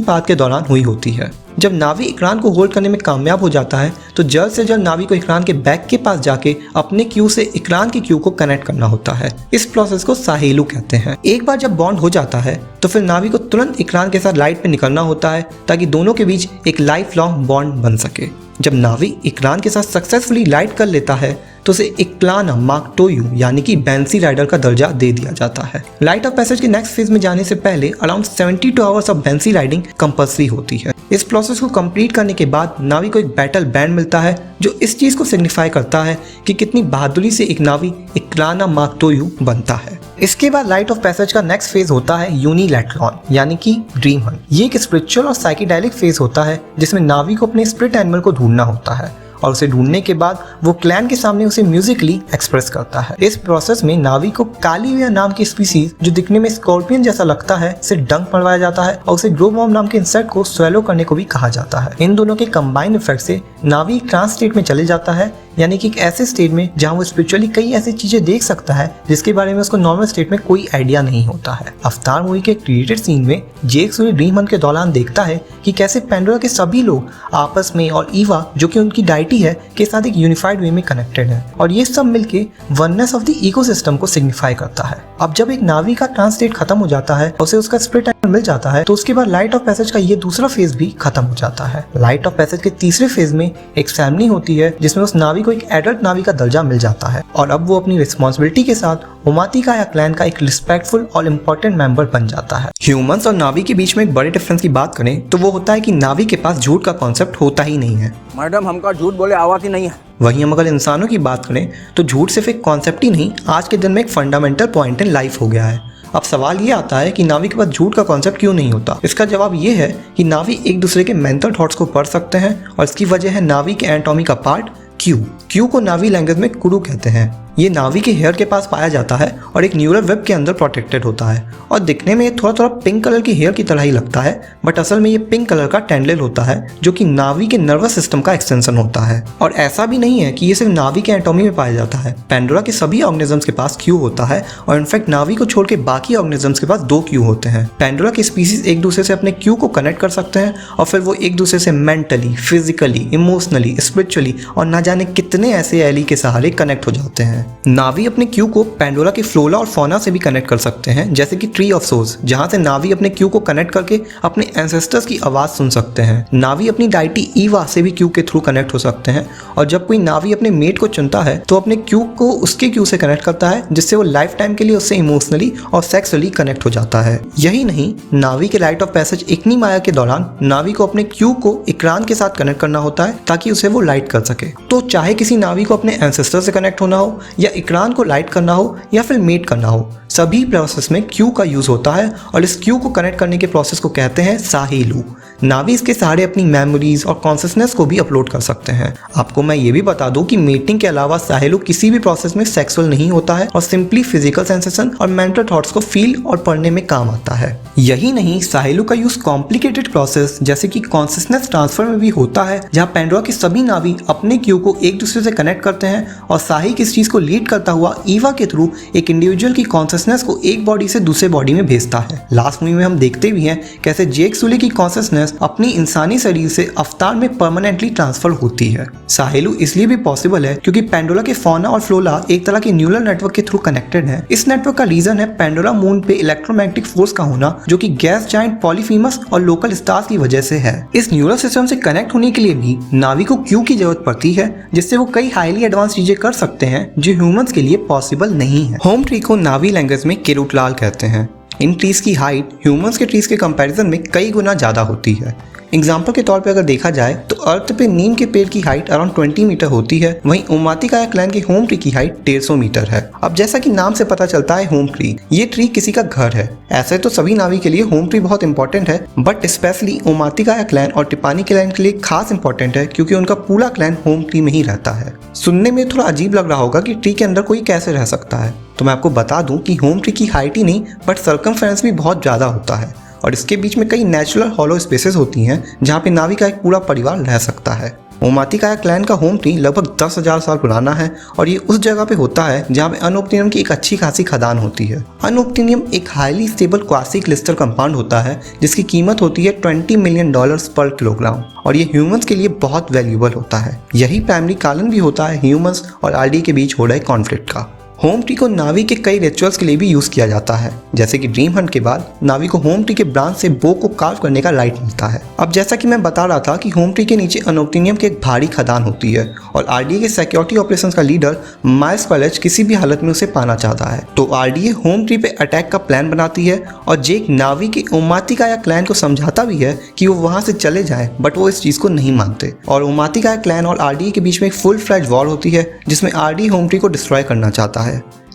पाथ के दौरान हुई होती है। जब नावी इक्रान को होल्ड करने में कामयाब हो जाता है तो जल्द से जल्द नावी को इक्रान के बैक के पास जाके अपने क्यू से इक्रान की क्यू को कनेक्ट करना होता है। इस प्रोसेस को साहेलू कहते हैं। एक बार जब बॉन्ड हो जाता है तो फिर नावी को तुरंत इक्रान के साथ लाइट पे निकलना होता है ताकि दोनों के बीच एक लाइफ लॉन्ग बॉन्ड बन सके। जब नावी इक्रान के साथ सक्सेसफुली लाइट कर लेता है तो उसे इक्लाना मार्क II यानी कि बेंसी राइडर का दर्जा दे दिया जाता है। लाइट ऑफ पैसेज के नेक्स्ट फेज में जाने से पहले around 72 hours of banshee riding compulsory होती है। इस प्रोसेस को कंप्लीट करने के बाद नावी को एक बैटल बैंड मिलता है जो इस चीज को सिग्निफाई करता है कि कितनी बहादुरी से एक नावी इक्लाना मार्क II बनता है। इसके बाद लाइट ऑफ पैसेज का नेक्स्ट फेज होता है यूनिलैटरॉन यानी कि ड्रीम हंट। ये एक स्पिरिचुअल और साइकेडेलिक फेज होता है जिसमें नावी को अपने स्पिरिट एनिमल को ढूंढना होता है और उसे ढूंढने के बाद वो क्लैन के सामने उसे म्यूजिकली एक्सप्रेस करता है। इस प्रोसेस में नावी को कालीविया नाम की स्पीसीज जो दिखने में स्कॉर्पियन जैसा लगता है से डंक मरवाया जाता है और उसे ग्रोमॉर्म नाम के इंसेक्ट को स्वेलो करने को भी कहा जाता है। इन दोनों के कंबाइंड इफेक्ट से नावी ट्रांस स्टेट में चले जाता है, यानी कि एक ऐसे स्टेट में जहां वो स्पिरिचुअली कई ऐसी चीजें देख सकता है जिसके बारे में उसको नॉर्मल स्टेट में कोई आइडिया नहीं होता है। अवतार मूवी के क्रिएटेड सीन में जेक सूर्य ड्रीम हंट के दौरान देखता है कि कैसे पेंडोरा के सभी लोग आपस में और ईवा जो कि उनकी डाइटी है के साथ एक यूनिफाइड वे में कनेक्टेड है और ये सब मिलके वननेस ऑफ द इकोसिस्टम को सिग्निफाई करता है। अब जब एक नावी का ट्रांस स्टेट खत्म हो जाता है, उसे उसका स्पिरिट एनिमल मिल जाता है, तो उसके बाद लाइट ऑफ पैसेज का ये दूसरा फेज भी खत्म हो जाता है। लाइट ऑफ पैसेज के तीसरे फेज में एक फैमिली होती है जिसमें उस नावी को एक एडल्ट नावी का दर्जा मिल जाता है और अब वो अपनी रिस्पॉन्सिबिलिटी के साथ ओमातिकाया क्लैन का एक रिस्पेक्टफुल और इम्पोर्टेंट मेंबर बन जाता है। ह्यूमंस और नावी के बीच में एक बड़े डिफरेंस की बात करें तो वो होता है कि नावी के पास झूठ का कॉन्सेप्ट होता ही नहीं है। मैडम हमका झूठ बोले आवाज ही नहीं है। वहीं हम अगर इंसानों की बात करें तो झूठ सिर्फ एक कॉन्सेप्ट ही नहीं, आज के दिन में एक फंडामेंटल पॉइंट इन लाइफ हो गया है। अब सवाल ये आता है कि नावी के पास झूठ का कॉन्सेप्ट क्यों नहीं होता। इसका जवाब ये है कि नावी एक दूसरे के मेंटल थॉट्स को पढ़ सकते हैं और इसकी वजह है नावी के एनाटॉमी का पार्ट क्यू को नावी लैंग्वेज में कुडू कहते हैं। ये नावी के हेयर के पास पाया जाता है और एक न्यूरल वेब के अंदर प्रोटेक्टेड होता है और दिखने में थोड़ा थोड़ा पिंक कलर की हेयर की तरह ही लगता है, बट असल में ये पिंक कलर का टेंडल होता है जो कि नावी के नर्वस सिस्टम का एक्सटेंशन होता है। और ऐसा भी नहीं है कि ये सिर्फ नावी के एनाटॉमी में पाया जाता है। पेंडोरा के सभी ऑर्गेनिजम्स के पास क्यू होता है और इनफैक्ट नावी को छोड़ के बाकी ऑर्गेनिजम्स के पास 2 क्यू होते हैं। पेंडोरा की स्पीसीज एक दूसरे से अपने क्यू को कनेक्ट कर सकते हैं और फिर वो एक दूसरे से मेंटली, फिजिकली, इमोशनली, स्पिरिचुअली और ना जाने कितने ऐसे एली के सहारे कनेक्ट हो जाते हैं। नावी अपने क्यू को पेंडोरा की फ्लोरा और फौना से भी कनेक्ट कर सकते हैं, जैसे कि ट्री ऑफ सोल्स, जहां से नावी अपने क्यू को कनेक्ट करके अपने एंसेस्टर्स की आवाज सुन सकते हैं। नावी अपनी डाइटी ईवा से भी क्यू के थ्रू कनेक्ट हो सकते हैं और जब कोई नावी अपने मेट को चुनता है तो अपने क्यू को उसके क्यू से कनेक्ट करता है, जिससे वो लाइफ टाइम के लिए उससे इमोशनली और सेक्सुअली कनेक्ट हो जाता है। यही नहीं, नावी के लाइट ऑफ पैसेज इकनी माया के दौरान नावी को अपने क्यू को इकरान के साथ कनेक्ट करना होता है ताकि उसे वो लाइट कर सके। तो चाहे किसी नावी को अपने एंसेस्टर से कनेक्ट होना हो या इकरान को लाइट करना हो या फिर मेट करना हो, सभी प्रोसेस में क्यू का यूज होता है और इस क्यू को कनेक्ट करने के प्रोसेस को कहते हैं साहिलू। नावी इसके सहारे अपनी मेमोरीज और कॉन्शियसनेस को भी अपलोड कर सकते हैं। आपको मैं ये भी बता दूं कि मेटिंग के अलावा साहिलू किसी भी प्रोसेस में सेक्सुअल नहीं होता है और सिंपली फिजिकल सेंसेशन और मेंटल थॉट्स को फील और पढ़ने में काम आता है। यही नहीं, साहिलू का यूज कॉम्प्लिकेटेड प्रोसेस जैसे कि कॉन्शियसनेस ट्रांसफर में भी होता है, जहां पेंडोरा के सभी नावी अपने क्यू को एक दूसरे से कनेक्ट करते हैं और साही किस चीज को लीड करता हुआ ईवा के थ्रू एक इंडिविजुअल की कॉन्शियसनेस को एक बॉडी से दूसरे बॉडी में भेजता है। लास्ट मूवी में हम देखते भी हैं कैसे जेक सुले की कॉन्शियसनेस अपनी इंसानी शरीर से अवतार में परमानेंटली ट्रांसफर होती है। साहिलू इसलिए भी पॉसिबल है क्योंकि पेंडोरा के फौना और फ्लोरा एक तरह के न्यूरल नेटवर्क के थ्रू कनेक्टेड है। इस नेटवर्क का रीजन है पेंडोरा मून पे इलेक्ट्रोमैग्नेटिक फोर्स का होना, जो कि गैस जायंट पॉलीफेमस और लोकल स्टार्स की वजह से है। इस न्यूरल सिस्टम से कनेक्ट होने के लिए भी नावी को क्यू की जरूरत पड़ती है, जिससे वो कई हाईली एडवांस चीजें कर सकते हैं जो ह्यूमंस के लिए पॉसिबल नहीं है। होम ट्री को नावी लैंग्वेज में केरुटलाल कहते हैं। इन ट्रीज की हाइट ह्यूमंस के ट्रीज के कंपैरिजन में कई गुना ज्यादा होती है। एग्जाम्पल के तौर पे अगर देखा जाए तो अर्थ पे नीम के पेड़ की हाइट अराउंड 20 मीटर होती है, वहीं ओमातिकाया क्लैन की होम ट्री की हाइट 150 मीटर है। अब जैसा कि नाम से पता चलता है होम ट्री, ये ट्री किसी का घर है। ऐसे तो सभी नावी के लिए होम ट्री बहुत इंपॉर्टेंट है, बट स्पेशली ओमातिकाया क्लैन और टिपानी क्लैन के लिए खास इंपॉर्टेंट है क्योंकि उनका पूरा क्लैन होम ट्री में ही रहता है। सुनने में थोड़ा अजीब लग रहा होगा कि ट्री के अंदर कोई कैसे रह सकता है, तो मैं आपको बता दूं कि होम ट्री की हाइट ही नहीं बट सर्कमफ्रेंस भी बहुत ज्यादा होता है और इसके बीच में कई नेचुरल हॉलो स्पेसेस होती हैं जहाँ पे नावी का एक पूरा परिवार रह सकता है। ओमातिकाया क्लैन का होम ट्री लगभग 10,000 साल पुराना है और ये उस जगह पे होता है जहाँ पे अनोप्टिनियम की एक अच्छी खासी खदान होती है। अनोप्टिनियम एक highly stable quasi crystal compound होता है जिसकी कीमत होती है $20 मिलियन पर किलोग्राम और ये ह्यूमंस के लिए बहुत वैल्यूएबल होता है। यही प्राइमरी कारण भी होता है ह्यूमंस और आरडी के बीच हो रहे कॉन्फ्लिक्ट का। होम ट्री को नावी के कई रिचुअल्स के लिए भी यूज किया जाता है, जैसे कि ड्रीम हंट के बाद नावी को होम ट्री के ब्रांच से बो को कार्व करने का राइट मिलता है। अब जैसा कि मैं बता रहा था कि होम ट्री के नीचे अनोप्टिनियम की एक भारी खदान होती है और आरडीए के सिक्योरिटी ऑपरेशंस का लीडर माइल्स कॉलेज किसी भी हालत में उसे पाना चाहता है, तो आरडीए होम ट्री पे अटैक का प्लान बनाती है और जेक नावी के ओमातिकाया क्लैन को समझाता भी है कि वो वहां से चले जाए, बट वो इस चीज को नहीं मानते और ओमातिकाया क्लैन और आरडीए के बीच में एक फुल फ्लैज वॉर होती है जिसमें आरडी होम ट्री को डिस्ट्रॉय करना चाहता है।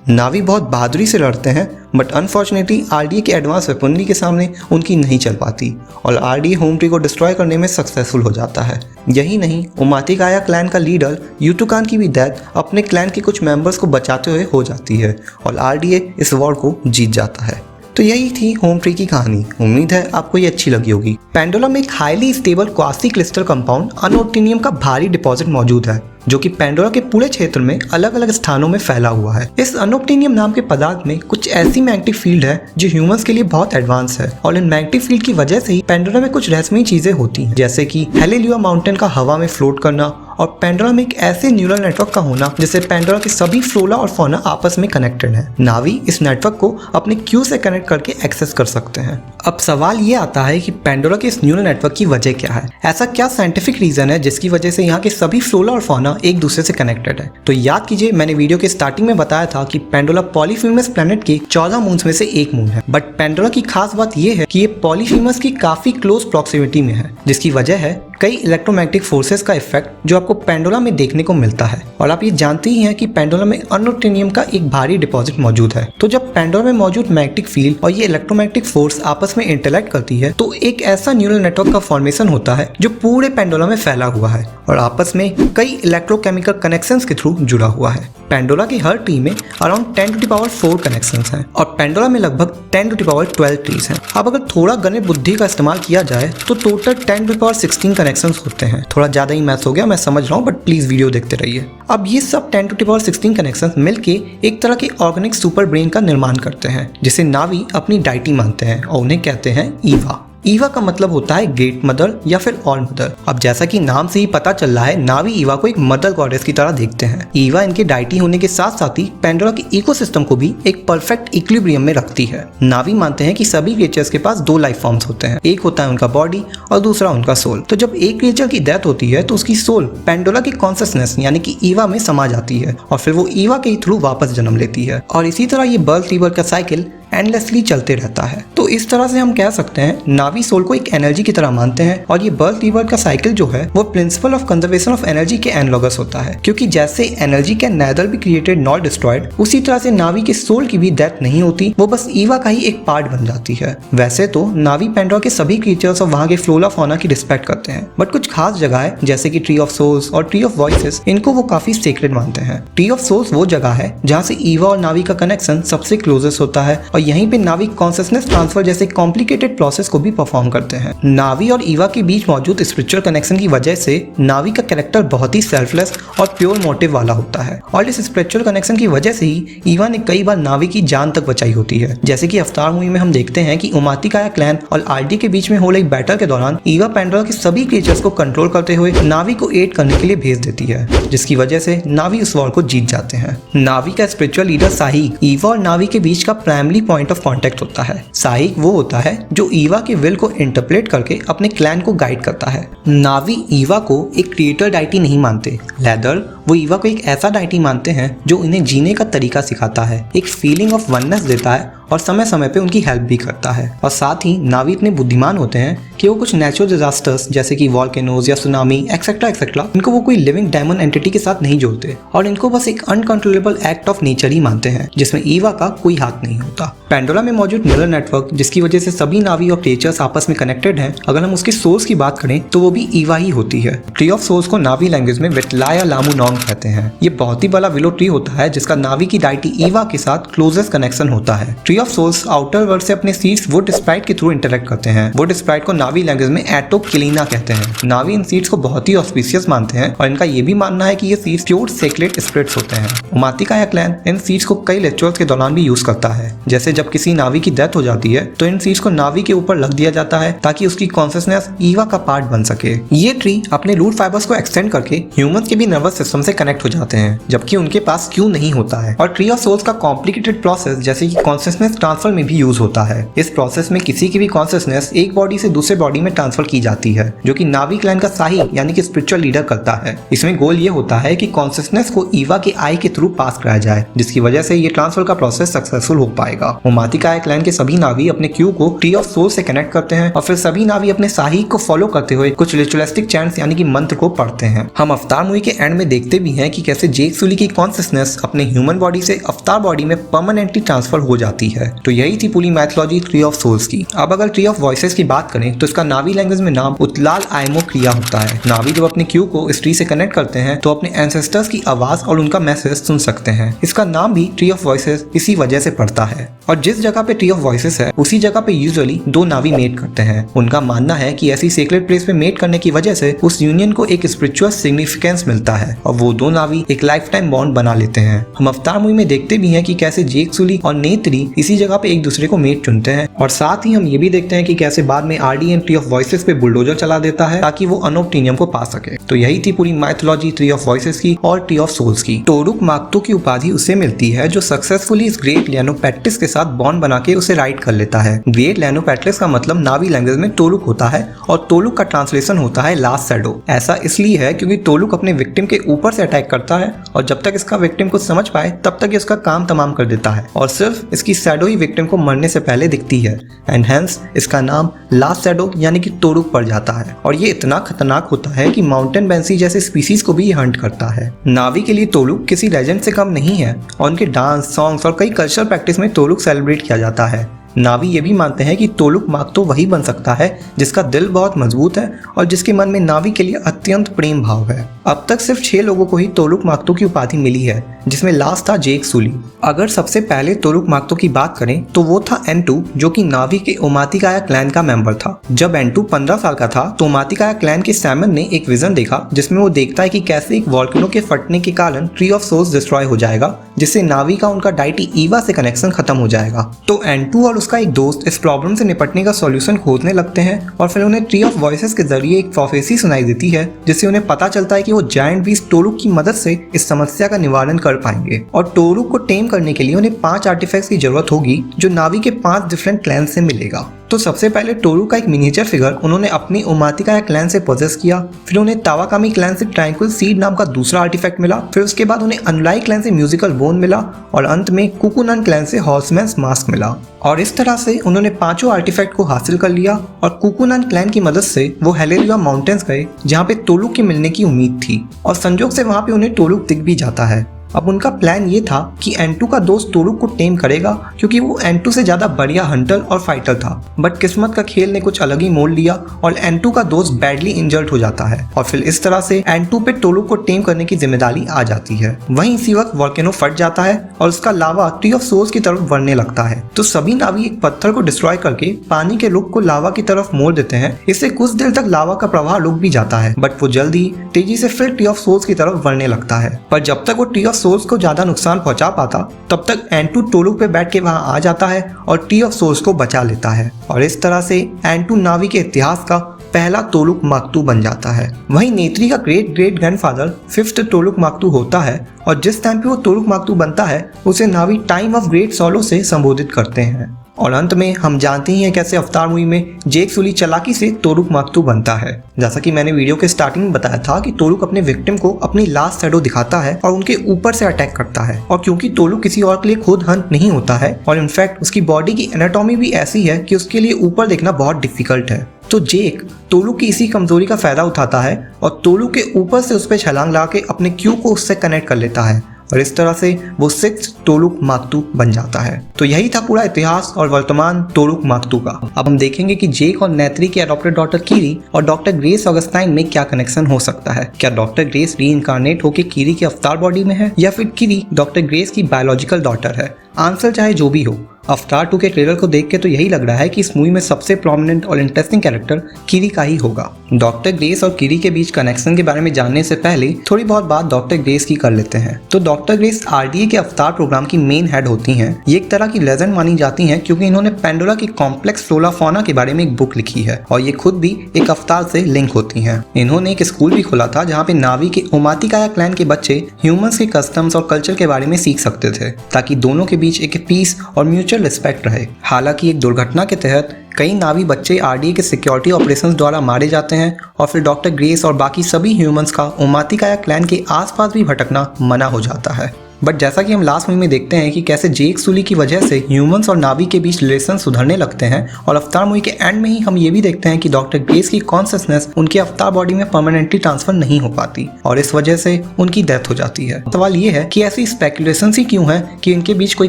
नावी बहुत बहादुरी से लड़ते हैं, बट अनफॉर्चुनेटली आरडीए के एडवांस वेपनरी के सामने उनकी नहीं चल पाती और आरडीए होम ट्री को डिस्ट्रॉय करने में सक्सेसफुल हो जाता है। यही नहीं, उमातिकाया क्लैन का लीडर यूटुकान की भी डेथ अपने क्लैन के कुछ मेंबर्स को बचाते हुए हो जाती है और आरडीए इस वॉर को जीत जाता है। तो यही थी होम ट्री की कहानी। उम्मीद है आपको ये अच्छी लगी होगी। पेंडुलम में एक highly stable quasi crystal compound unobtanium का भारी डिपॉजिट मौजूद है जो कि पेंडोरा के पूरे क्षेत्र में अलग अलग स्थानों में फैला हुआ है। इस अनोप्टिनियम नाम के पदार्थ में कुछ ऐसी मैग्नेटिक फील्ड है जो ह्यूमंस के लिए बहुत एडवांस है और इन मैग्नेटिक फील्ड की वजह से ही पेंडोरा में कुछ रहस्यमयी चीजें होती हैं, जैसे कि हेलेलुआ माउंटेन का हवा में फ्लोट करना और पेंडोरा में एक ऐसे न्यूरल नेटवर्क का होना जिससे पेंडोरा के सभी फ्लोरा और फौना आपस में कनेक्टेड है। नावी इस नेटवर्क को अपने क्यू से कनेक्ट करके एक्सेस कर सकते हैं। अब सवाल ये आता है कि पेंडोरा के इस न्यूरल नेटवर्क की वजह क्या है? ऐसा क्या साइंटिफिक रीजन है जिसकी वजह से यहाँ के सभी फ्लोरा और फौना एक दूसरे से कनेक्टेड है? तो याद कीजिए, मैंने वीडियो के स्टार्टिंग में बताया था कि पेंडोरा पॉलीफेमस प्लैनेट के 14 मून्स में से एक मून है। बट पेंडोरा की खास बात यह है कि ये पॉलीफेमस की काफी क्लोज प्रॉक्सिमिटी में है, जिसकी वजह है कई इलेक्ट्रोमैग्नेटिक फोर्सेस का इफेक्ट जो आपको पेंडोला में देखने को मिलता है। और आप ये जानते ही हैं कि पेंडोला में अनोटिनियम का एक भारी डिपॉजिट मौजूद है। तो जब पेंडोला में मौजूद मैग्नेटिक फील्ड और ये इलेक्ट्रोमैग्नेटिक फोर्स आपस में इंटरैक्ट करती है तो एक ऐसा न्यूरल नेटवर्क का फॉर्मेशन होता है जो पूरे पेंडोला में फैला हुआ है और आपस में कई इलेक्ट्रोकेमिकल कनेक्शंस के थ्रू जुड़ा हुआ है। पेंडोला की हर ट्री में अराउंड 10⁴ कनेक्शंस हैं और पेंडोला में लगभग 10⁻12 ट्रीज हैं। अब अगर थोड़ा गणित बुद्धि का इस्तेमाल किया जाए तो टोटल 10⁻16 कनेक्शंस होते हैं। थोड़ा ज्यादा ही मैथ्स हो गया, मैं समझ रहा हूँ, बट प्लीज वीडियो देखते रहिए। अब ये सब 10⁻16 कनेक्शंस मिलके एक तरह के ऑर्गेनिक सुपर ब्रेन का निर्माण करते हैं जिसे नावी अपनी डाइटी मानते हैं और उन्हें कहते हैं ईवा। ईवा का मतलब होता है ग्रेट मदर या फिर ऑल मदर। अब जैसा कि नाम से ही पता चल रहा है, नावी ईवा को एक मदर गॉडेस की तरह देखते हैं। ईवा इनके डाइटी होने के साथ साथ ही पेंडोरा के इकोसिस्टम को भी एक परफेक्ट इक्विलिब्रियम में रखती है। नावी मानते हैं कि सभी क्रिएचर्स के पास दो लाइफ फॉर्म्स होते हैं, एक होता है उनका बॉडी और दूसरा उनका सोल। तो जब एक क्रिएचर की डेथ होती है तो उसकी सोल पेंडोरा की कॉन्शियसनेस यानी कि ईवा में समा जाती है और फिर वो ईवा के थ्रू वापस जन्म लेती है और इसी तरह ये बर्थ रीबर्थ का साइकिल एंडलेसली चलते रहता है। तो इस तरह से हम कह सकते हैं नावी सोल को एक एनर्जी की तरह मानते हैं और ये बर्थ रीबर्थ का साइकिल जो है वो principle of conservation of energy के एनालॉगस होता है, क्योंकि जैसे energy can nether be created not destroyed, उसी तरह से नावी के सोल की भी डेथ नहीं होती, वो बस ईवा का ही एक पार्ट बन जाती है। वैसे तो नावी पेंडोरा के सभी क्रिएचर्स और वहाँ के फ्लोरा फौना की रिस्पेक्ट करते हैं, बट कुछ खास जगह है जैसे कि ट्री ऑफ सोल्स और ट्री ऑफ वॉइसेस, इनको वो काफी सेक्रेड मानते हैं। ट्री ऑफ सोल्स वो जगह है जहाँ से ईवा और नावी का कनेक्शन सबसे क्लोजेस्ट होता है और यहीं पे नावी कॉन्शियसनेस ट्रांसफर जैसे कॉम्प्लिकेटेड प्रोसेस को भी परफॉर्म करते हैं। नावी और ईवा के बीच मौजूद स्पिरिचुअल कनेक्शन की वजह से नावी का कैरेक्टर बहुत ही सेल्फलेस और प्योर मोटिव वाला होता है और इस स्पिरिचुअल कनेक्शन की वजह से ही ईवा ने कई बार नावी की जान तक बचाई होती है। जैसे कि अवतार मूवी में हम देखते हैं कि उमातिकाया क्लैन और आरडी के बीच में हो रही बैटल के दौरान ईवा पेंडोरा के सभी क्रिएचर्स को कंट्रोल करते हुए नावी को एड करने के लिए भेज देती है, जिसकी वजह से नावी उस वॉर को जीत जाते हैं। नावी का स्पिरिचुअल लीडर साहिक ईवा और नावी के बीच का प्राइमरी पॉइंट ऑफ कॉन्टेक्ट होता है। साहिक वो होता है जो ईवा के विल को इंटरप्रेट करके अपने क्लैन को गाइड करता है। नावी ईवा को एक क्रिएटर डाइटी नहीं मानते, लेदर वो ईवा को एक ऐसा डाइटी मानते हैं जो इन्हें जीने का तरीका सिखाता है, एक फीलिंग ऑफ वननेस देता है और समय समय पे उनकी हेल्प भी करता है। और साथ ही नावी इतने बुद्धिमान होते हैं कि वो कुछ नेचुरल डिजास्टर्स जैसे कि वॉल्केनोज या सुनामी एक्सेट्रा इनको वो कोई लिविंग डायमंड एंटिटी के साथ नहीं जोड़ते और इनको बस एक अनकंट्रोलेबल एक्ट ऑफ नेचर ही मानते हैं जिसमें ईवा का कोई हाथ नहीं होता। पेंडोरा में मौजूद न्यूरल नेटवर्क जिसकी वजह से सभी नावी और क्रिएचर्स आपस में कनेक्टेड हैं, अगर हम उसकी सोर्स की बात करें तो वो भी ईवा ही होती है। ट्री ऑफ सोर्स को नावी लैंग्वेज में वेटलाया लामू नॉन्ग कहते हैं। ये बहुत ही बड़ा विलो ट्री होता है जिसका नावी की डाइटी ईवा के साथ क्लोजेस्ट कनेक्शन होता है। Tree of source outer world से अपने सीड्स वुड स्प्राइट के थ्रू इंटरेक्ट करते हैं। वुड स्प्राइट को नावी लैंग्वेज में एटोकिलिना कहते हैं। नावी इन सीड्स को बहुत ही ऑस्पिशियस मानते हैं और इनका ये भी मानना है कि ये सीड्स प्योर सेक्रेट स्पिरिट्स होते हैं। उमातिकाया क्लैन इन सीड्स को कई रिचुअल्स के दौरान भी यूज करता है, जैसे जब किसी नावी की डेथ हो जाती है तो इन सीड्स को नावी के ऊपर रख दिया जाता है ताकि उसकी कॉन्शियसनेस ईवा का पार्ट बन सके। ये ट्री अपने रूट फाइबर्स को एक्सटेंड करके ह्यूमंस के भी नर्वस सिस्टम से कनेक्ट हो जाते हैं, जबकि उनके पास क्यू नहीं होता है। और ट्री ऑफ सोल्स का कॉम्प्लिकेटेड प्रोसेस जैसे कि कॉन्शियसनेस ट्रांसफर में भी यूज होता है। इस प्रोसेस में किसी की भी कॉन्शियसनेस एक बॉडी से दूसरे बॉडी में ट्रांसफर की जाती है, जो कि नावी क्लैन का साही यानी कि स्पिरिचुअल लीडर करता है। इसमें गोल ये होता है कि कॉन्शियसनेस को ईवा के आई के थ्रू पास कराया जाए, जिसकी वजह से ये ट्रांसफर का प्रोसेस सक्सेसफुल हो पाएगा। ओमातिकाया क्लैन के सभी नावी अपने क्यू को ट्री ऑफ सोल से कनेक्ट करते हैं और फिर सभी नावी अपने साही को फॉलो करते हुए कुछ रिचुअलिस्टिक चैंट्स यानी कि मंत्र को पढ़ते हैं। हम अवतार मूवी के एंड में देखते भी हैं कि कैसे जेक सुली की कॉन्शियसनेस अपने ह्यूमन बॉडी से अवतार बॉडी में परमानेंटली ट्रांसफर हो जाती है। तो यही थी पूरी मैथोलॉजी ट्री ऑफ सोल्स की। अब अगर ट्री ऑफ वॉइसेस की बात करें तो इसका नावी लैंग्वेज में नाम उत्लाल आयमो क्रिया होता है। नावी जब अपने क्यू को इस ट्री से कनेक्ट करते हैं तो अपने एंसेस्टर्स की आवाज और उनका मैसेज सुन सकते हैं। इसका नाम भी ट्री ऑफ वॉइसेस इसी वजह से पड़ता है। और जिस जगह पे ट्री ऑफ वॉइसेस है उसी जगह पे यूजुअली दो नावी मेट करते हैं। उनका मानना है कि ऐसी सीक्रेट प्लेस पे मेट करने की वजह से उस यूनियन को एक स्पिरिचुअल सिग्निफिकेंस मिलता है और वो दो नावी एक लाइफ टाइम बॉन्ड बना लेते हैं। हम अवतार मूवी में देखते भी हैं कि कैसे जेक सुली और नेत्री इसी जगह पे एक दूसरे को मेट चुनते हैं और साथ ही हम ये भी देखते हैं कि कैसे बाद में आरडीएन ट्री ऑफ वॉइसेस पे बुलडोजर चला देता है ताकि वो अनोप्टीनियम को पा सके। तो यही थी पूरी माइथोलॉजी ट्री ऑफ वॉइसेस की और ट्री ऑफ सोल्स की। टोरुक माक्तो की उपाधि उसे मिलती है जो सक्सेसफुली इस ग्रेट लियानोपैट्रिस के साथ बॉन्ड बना के उसे राइड कर लेता है। ग्रेट लियानोपैट्रिस का मतलब नावी लैंग्वेज में टोरुक होता है और टोरुक का ट्रांसलेशन होता है लास्ट शैडो। ऐसा इसलिए है क्योंकि टोरुक अपने विक्टिम के ऊपर से अटैक करता है और जब तक इसका विक्टिम कुछ समझ पाए तब तक ये उसका काम तमाम कर देता है और सिर्फ इसकी शैडो ही विक्टिम को मरने से पहले दिखती है एंड हेंस इसका नाम लास्ट शैडो यानी कि टोरुक पड़ जाता है। और ये इतना खतरनाक होता है कि माउंटेन बैंसी जैसे स्पीसीज को भी ये हंट करता है। नावी के लिए टोरुक किसी लेजेंड से कम नहीं है और उनके डांस, सॉन्ग्स और कई कल्चरल प्रैक्टिस में टोरुक सेलिब्रेट किया जाता है। नावी ये भी मानते हैं कि टोरुक माक्तो वही बन सकता है जिसका दिल बहुत मजबूत है और जिसके मन में नावी के लिए अत्यंत प्रेम भाव है। अब तक सिर्फ 6 लोगों को ही टोरुक माक्तो की उपाधि मिली है जिसमें लास्ट था जेक सुली। अगर सबसे पहले टोरुक माक्तो की बात करें तो वो था एंटू जो कि नावी के ओमातिकाया क्लैन का मेंबर था। जब एंटू 15 साल का था तो ओमातिकाया क्लैन के सैमन ने एक विजन देखा जिसमें वो देखता है कि कैसे एक वॉल्केनो के फटने के कारण ट्री ऑफ सोल्स डिस्ट्रॉय हो जाएगा जिससे नावी का उनका डाइटी ईवा से कनेक्शन खत्म हो जाएगा। तो एंटू और उसका एक दोस्त इस प्रॉब्लम से निपटने का सॉल्यूशन खोजने लगते हैं और फिर उन्हें ट्री ऑफ वॉइसेस के जरिए एक प्रोफेसी सुनाई देती है जिससे उन्हें पता चलता है कि वो जायंट बीस्ट टोरुक की मदद से इस समस्या का निवारण कर पाएंगे और टोरुक को टेम करने के लिए उन्हें 5 आर्टिफैक्ट्स की जरूरत होगी जो नावी के 5 डिफरेंट क्लैन से मिलेगा। तो सबसे पहले टोरुक का एक मिनिएचर फिगर उन्होंने अपनी ओमातिकाया क्लैन से पोजेस किया, फिर उन्हें तावाकामी क्लैन से ट्रायंगुलर सीड नाम का दूसरा आर्टिफैक्ट मिला, फिर उसके बाद उन्हें अनुलाई क्लैन से म्यूजिकल बोन मिला और अंत में कुकुनन क्लैन से हॉर्समैन्स मास्क मिला। और इस तरह से उन्होंने 5 आर्टिफैक्ट को हासिल कर लिया और कुकुनन क्लैन की मदद से वो हेलेरिया माउंटेन्स गए जहाँ पे टोरुक के मिलने की उम्मीद थी और संजोग से वहाँ पे उन्हें टोरुक दिख भी जाता है। अब उनका प्लान ये था कि एंटू का दोस्त टोरुक को टेम करेगा क्योंकि वो एंटू से ज्यादा बढ़िया हंटर और फाइटर था, बट किस्मत का खेल ने कुछ अलग ही मोड़ लिया और एंटू का दोस्त बैडली इंजर्ड हो जाता है और फिर इस तरह से एंटू पे टोरुक को टेम करने की जिम्मेदारी आ जाती है। वहीं इसी वक्त वॉल्केनो फट जाता है और उसका लावा ट्री ऑफ सोल्स की तरफ बढ़ने लगता है। तो सभी नावी एक पत्थर को डिस्ट्रॉय करके पानी के रुख को लावा की तरफ मोड़ देते हैं। इससे कुछ देर तक लावा का प्रवाह रुक भी जाता है बट वो जल्दी तेजी से फिर ट्री ऑफ सोल्स की तरफ बढ़ने लगता है। पर जब तक वो ट्री ऑफ सोल्स को ज्यादा नुकसान पहुंचा पाता तब तक एंटू टोरुक पे बैठ के वहां आ जाता है और ट्री ऑफ सोल्स को बचा लेता है और इस तरह से एंटू नावी के इतिहास का पहला टोरुक माक्तू बन जाता है। वहीं नेत्री का ग्रेट ग्रेट ग्रैंडफादर 5th टोरुक माक्तू होता है और जिस टाइम पे वो टोरुक माक्तू बनता है उसे नावी टाइम ऑफ ग्रेट सॉलो से संबोधित करते हैं। और अंत में हम जानते ही हैं कैसे अवतार मूवी में जेक सुली चालाकी से टोरुक माक्तू बनता है। जैसा कि मैंने वीडियो के स्टार्टिंग में बताया था कि टोरुक अपने विक्टिम को अपनी लास्ट शैडो दिखाता है और उनके ऊपर से अटैक करता है और क्योंकि टोरुक किसी और के लिए खुद हंट नहीं होता है और इनफैक्ट उसकी बॉडी की एनाटॉमी भी ऐसी है कि उसके लिए ऊपर देखना बहुत डिफिकल्ट है, तो जेक टोरुक की इसी कमजोरी का फायदा उठाता है और टोरुक के ऊपर से उस पर छलांग लगा के अपने क्यू को उससे कनेक्ट कर लेता है और इस तरह से वो 6th टोरुक माक्तू बन जाता है। तो यही था पूरा इतिहास और वर्तमान टोरुक माक्तू का। अब हम देखेंगे कि जेक और नेत्री की अडॉप्टेड डॉटर कीरी और डॉक्टर ग्रेस ऑगस्टाइन में क्या कनेक्शन हो सकता है। क्या डॉक्टर ग्रेस रीइंकार्नेट होकर कीरी की अवतार बॉडी में है या फिर कीरी डॉक्टर ग्रेस की बायोलॉजिकल डॉटर है। आंसर चाहे जो भी हो, अवतार 2 के ट्रेलर को देख के तो यही लग रहा है कि इस मूवी में सबसे प्रोमिनेंट और इंटरेस्टिंग कैरेक्टर कीरी का ही होगा। डॉक्टर ग्रेस और कीरी के बीच कनेक्शन के बारे में जानने से पहले थोड़ी बहुत बात डॉक्टर ग्रेस की कर लेते हैं। तो डॉक्टर ग्रेस आरडीए के अवतार प्रोग्राम की मेन हेड होती हैं। ये एक तरह की लेजेंड मानी जाती हैं क्योंकि इन्होंने पेंडोरा की कॉम्प्लेक्स फ्लोरा फौना के बारे में एक बुक लिखी है और ये खुद भी एक अवतार से लिंक होती हैं। इन्होंने एक स्कूल भी खोला था जहाँ पे नावी के ओमातिकाया क्लैन के बच्चे ह्यूमंस के कस्टम्स और कल्चर के बारे में सीख सकते थे ताकि दोनों के बीच एक पीस और म्यूचुअल रिस्पेक्ट रहे। हालांकि एक दुर्घटना के तहत कई नावी बच्चे आरडीए के सिक्योरिटी ऑपरेशंस द्वारा मारे जाते हैं और फिर डॉक्टर ग्रेस और बाकी सभी ह्यूमंस का ओमातिकाया क्लैन के आसपास भी भटकना मना हो जाता है। बट जैसा कि हम लास्ट मूवी में देखते हैं कि कैसे जेक सुली की वजह से ह्यूमंस और नावी के बीच रिलेशन सुधरने लगते हैं, और अवतार मूवी के एंड में ही हम ये भी देखते हैं कि डॉक्टर ग्रेस की कॉन्शियसनेस उनके अवतार बॉडी में परमानेंटली ट्रांसफर नहीं हो पाती और इस वजह से उनकी डेथ हो जाती है। सवाल ये है कि ऐसी स्पेकुलेशंस ही क्यों है कि इनके बीच कोई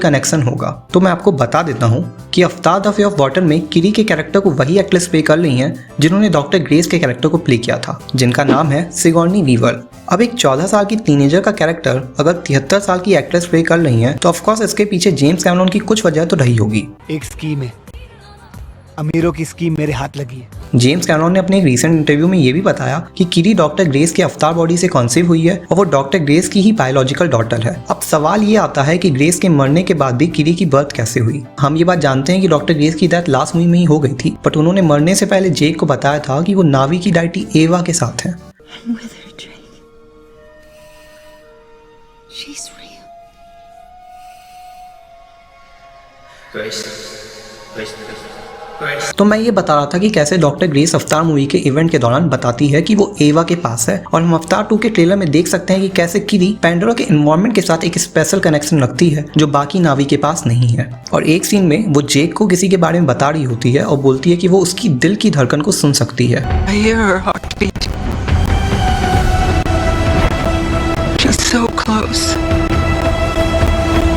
कनेक्शन होगा। तो मैं आपको बता देता हूँ कि अवतार द वे ऑफ वाटर में किरी के कैरेक्टर को वही एक्ट्रेस प्ले कर रही हैं जिन्होंने डॉक्टर ग्रेस के कैरेक्टर को प्ले किया था, जिनका नाम है सिगोर्नी वीवर। अब एक 14 साल की टीनेजर का कैरेक्टर अगर 73 साल की एक्ट्रेस प्ले कर रही हैं तो ऑफकोर्स इसके पीछे जेम्स कैमरन की कुछ वजह तो रही होगी। एक स्कीम है, अमीरों की स्कीम मेरे हाथ लगी है। जेम्स कैमरन ने अपने एक रीसेंट इंटरव्यू में ये भी बताया कि किरी डॉक्टर ग्रेस के अवतार बॉडी से कॉन्सीव हुई है और वो डॉक्टर ग्रेस की ही बायोलॉजिकल डॉटर है। अब सवाल ये आता है कि ग्रेस के मरने के बाद भी किरी की बर्थ कैसे हुई। हम ये बात जानते हैं कि डॉक्टर ग्रेस की डेथ लास्ट मूवी में ही हो गई थी, बट उन्होंने मरने से पहले जेक को बताया था कि वो नावी की डाइटी एवा के साथ है। तो मैं ये बता रहा था कि कैसे डॉक्टर ग्रेस अवतार मूवी के इवेंट के दौरान बताती है कि वो एवा के पास है, और हम अवतार 2 के ट्रेलर में देख सकते हैं कि कैसे किरी पैंडोरा के एनवायरनमेंट के साथ एक स्पेशल कनेक्शन रखती है जो बाकी नावी के पास नहीं है। और एक सीन में वो जेक को किसी के बारे में बता रही होती है और बोलती है कि वो उसकी दिल की धड़कन को सुन सकती है।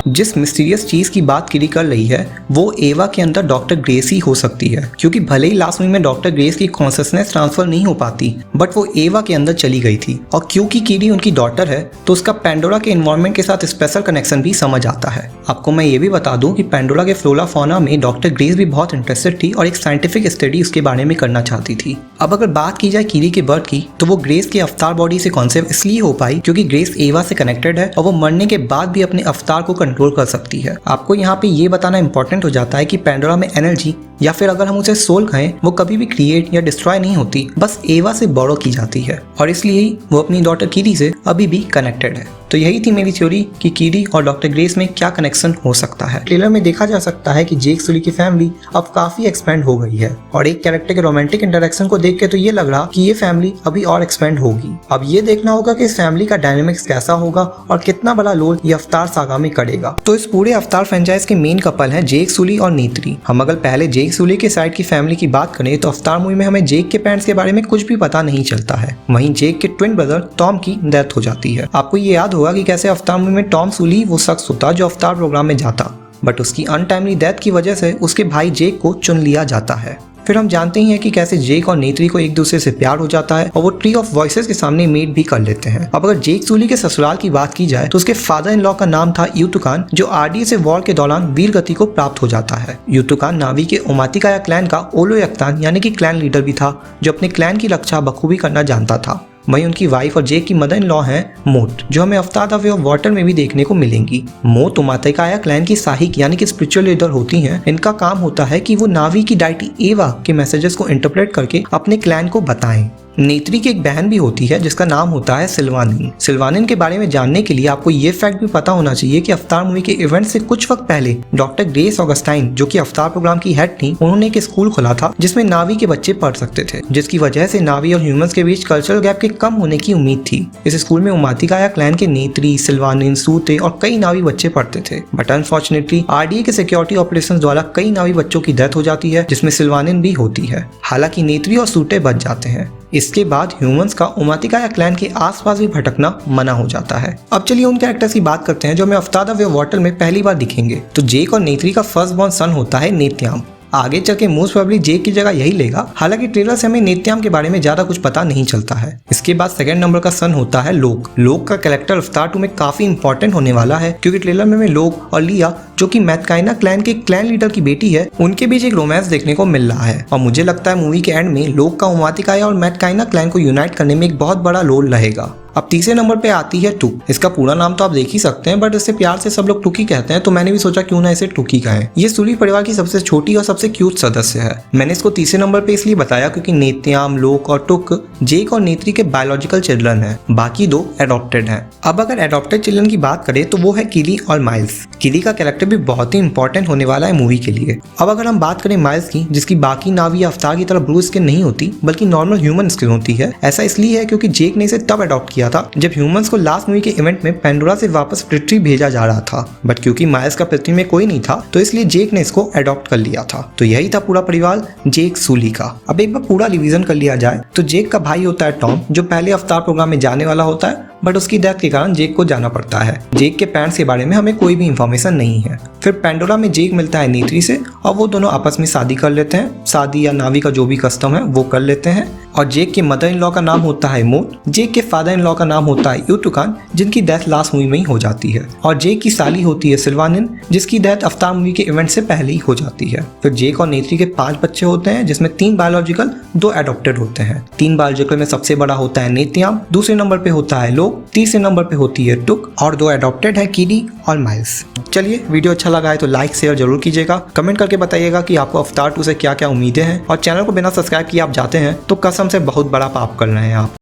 जिस मिस्टीरियस चीज की बात किरी कर रही है वो एवा के अंदर डॉक्टर ग्रेस ही हो सकती है, क्योंकि भले ही लास्ट मूवी में डॉक्टर ग्रेस की कॉन्शियसनेस ट्रांसफर नहीं हो पाती बट वो एवा के अंदर चली गई थी, और क्योंकि किरी उनकी डॉटर है तो उसका पैंडोरा के एनवायरनमेंट के साथ स्पेशल कनेक्शन भी समझ आता है। आपको मैं ये भी बता दूं कि पैंडोरा के फ्लोरा फौना में डॉक्टर ग्रेस भी बहुत इंटरेस्टेड थी और एक साइंटिफिक स्टडी उसके बारे में करना चाहती थी। अब अगर बात की जाए किरी के बर्थ की तो वो ग्रेस के अवतार बॉडी से कॉन्सेप्ट इसलिए हो पाई क्योंकि ग्रेस एवा से कनेक्टेड है और वो मरने के बाद भी अपने अवतार को कंट्रोल कर सकती है। आपको यहाँ पे ये बताना इंपॉर्टेंट हो जाता है कि पैंडोरा में एनर्जी या फिर अगर हम उसे सोल कहें वो कभी भी क्रिएट या डिस्ट्रॉय नहीं होती, बस एवा से बोरो की जाती है और इसलिए वो अपनी डॉटर किरी से अभी भी कनेक्टेड है। तो यही थी मेरी थ्योरी कि किरी और डॉक्टर ग्रेस में क्या कनेक्शन हो सकता है। ट्रेलर में देखा जा सकता है कि जेक सुली की फैमिली अब काफी एक्सपेंड हो गई है और एक कैरेक्टर के रोमांटिक इंटरेक्शन को देख के तो ये लग रहा कि ये फैमिली अभी और एक्सपेंड होगी। अब ये देखना होगा कि इस फैमिली का डायनेमिक्स कैसा होगा और कितना बड़ा रोल ये अवतार सागा में करेगा। तो इस पूरे अवतार फ्रेंचाइज के मेन कपल हैं जेक सुली और नेत्री। हम अगर पहले जेक सुली के साइड की फैमिली की बात करें तो अवतार मूवी में हमें जेक के पेरेंट्स के बारे में कुछ भी पता नहीं चलता है। वहीं जेक के ट्विन ब्रदर टॉम की डेथ हो जाती है। आपको ये याद होगा कि कैसे अवतार मूवी में टॉम सुली वो शख्स होता जो अवतार प्रोग्राम में जाता, बट उसकी अनटाइमली डेथ की वजह से उसके भाई जेक को चुन लिया जाता है। फिर हम जानते ही हैं कि कैसे जेक और नेत्री को एक दूसरे से प्यार हो जाता है और वो ट्री ऑफ वॉइसेस के सामने मीट भी कर लेते हैं। अब अगर जेक सुली के ससुराल की बात की जाए तो उसके फादर इन लॉ का नाम था यूतुकान, जो आरडीए से वॉर के दौरान वीर गति को प्राप्त हो जाता है। यूतुकान नावी के ओमातिकाया क्लैन का ओलो यक्तान यानी कि क्लैन लीडर भी था, जो अपने क्लैन की रक्षा बखूबी करना जानता था। वहीं उनकी वाइफ और जेक की मदर इन लॉ हैं मोट, जो हमें अवतार द वे ऑफ वाटर में भी देखने को मिलेंगी। मोट ओमातिकाया क्लैन की साहिक यानी कि स्पिरिचुअल लीडर होती हैं। इनका काम होता है कि वो नावी की डाइटी एवा के मैसेजेस को इंटरप्रेट करके अपने क्लैन को बताएं। नेत्री की एक बहन भी होती है जिसका नाम होता है सिल्वानिन। सिल्वानिन के बारे में जानने के लिए आपको ये फैक्ट भी पता होना चाहिए कि अवतार मूवी के इवेंट से कुछ वक्त पहले डॉक्टर ग्रेस ऑगस्टाइन, जो कि अवतार प्रोग्राम की हेड थी, उन्होंने एक स्कूल खोला था जिसमें नावी के बच्चे पढ़ सकते थे, जिसकी वजह से नावी और ह्यूमंस के बीच कल्चरल गैप के कम होने की उम्मीद थी। इस स्कूल में ओमातिकाया क्लैन के नेत्री, सिल्वानिन, सूते और कई नावी बच्चे पढ़ते थे, बट अनफॉर्चुनेटली आरडीए के सिक्योरिटी ऑपरेशंस द्वारा कई नावी बच्चों की डेथ हो जाती है, जिसमें सिल्वानिन भी होती है। हालांकि नेत्री और सूटे बच जाते हैं। इसके बाद ह्यूमंस का ओमातिकाया क्लैन के आसपास भी भटकना मना हो जाता है। अब चलिए उन कैरेक्टर्स की बात करते हैं जो हमें अवतार द वे ऑफ वाटर में पहली बार दिखेंगे। तो जेक और नेत्री का फर्स्ट बॉर्न सन होता है नेत्याम। आगे चल के मोस्ट प्रोबेबली जेक की जगह यही लेगा, हालांकि ट्रेलर से हमें नेत्याम के बारे में ज्यादा कुछ पता नहीं चलता है। इसके बाद सेकंड नंबर का सन होता है लोक। लोक का कैरेक्टर अवतार 2 में काफी इंपॉर्टेंट होने वाला है, क्योंकि ट्रेलर में हमें लोक और लिया, जो कि मैथकाइना क्लैन के क्लैन लीडर की बेटी है, उनके बीच एक रोमांस देखने को मिल रहा है। और मुझे लगता है मूवी के एंड में लोक का ओमातिकाया और मैथकाइना क्लैन को यूनाइट करने में एक बहुत बड़ा रोल रहेगा। अब तीसरे नंबर पे आती है टुक। इसका पूरा नाम तो आप देख ही सकते हैं, बट इसे प्यार से सब लोग टुकी कहते हैं, तो मैंने भी सोचा क्यों ना इसे टुकी कहें। ये सुली परिवार की सबसे छोटी और सबसे क्यूट सदस्य है। मैंने इसको तीसरे नंबर पे इसलिए बताया क्योंकि नेत्याम, लोक और टुक जेक और नेत्री के बायोलॉजिकल चिल्ड्रन हैं, बाकी 2 एडॉप्टेड हैं। अब अगर एडॉप्टेड चिल्ड्रन की बात करें तो वो है किरी और माइल्स। किरी का कैरेक्टर भी बहुत ही इंपॉर्टेंट होने वाला है मूवी के लिए। अब अगर हम बात करें माइल्स की, जिसकी बाकी नावी अवतार की तरह ब्लू स्किन नहीं होती बल्कि नॉर्मल ह्यूमन स्किन होती है। ऐसा इसलिए है क्योंकि जेक ने इसे तब अडॉप्ट किया किया था जब ह्यूमंस को लास्ट मूवी के इवेंट में पेंडोरा से वापस पृथ्वी भेजा जा रहा था, बट क्योंकि माइल्स का पृथ्वी में कोई नहीं था तो इसलिए जेक ने इसको अडॉप्ट कर लिया था। तो यही था पूरा परिवार जेक सुली का। अब एक बार पूरा रिवीजन कर लिया जाए तो जेक का भाई होता है टॉम, जो पहले अवतार प्रोग्राम में जाने वाला होता है, बट उसकी डेथ के कारण जेक को जाना पड़ता है। जेक के पेरेंट्स के बारे में हमें कोई भी इंफॉर्मेशन नहीं है। फिर पेंडोरा में जेक मिलता है नेत्री से और वो दोनों आपस में शादी कर लेते हैं। शादी या नावी का जो भी कस्टम है वो कर लेते हैं। और जेक के मदर इन लॉ का नाम होता है मोट, जेक के फादर इन लॉ का नाम होता है यूटुकान, जिनकी डेथ लास्ट मूवी में ही हो जाती है। और जेक की साली होती है सिल्वानिन, जिसकी डेथ अवतार मूवी के इवेंट से पहले ही हो जाती है। फिर जेक और नेत्री के 5 बच्चे होते हैं, जिसमें 3 बायोलॉजिकल 2 एडॉप्टेड होते हैं। 3 बायोलॉजिकल में सबसे बड़ा होता है नेत्याम, दूसरे नंबर पे होता है लोग, तीसरे नंबर पे होती है टुक और 2 एडॉप्टेड है कीडी और माइल्स। चलिए, वीडियो अच्छा लगा है तो लाइक शेयर जरूर कीजिएगा। कमेंट करके बताइएगा कि आपको अवतार 2 से क्या क्या उम्मीदें हैं, और चैनल को बिना सब्सक्राइब किए आप जाते हैं तो कसम से बहुत बड़ा पाप कर रहे हैं आप।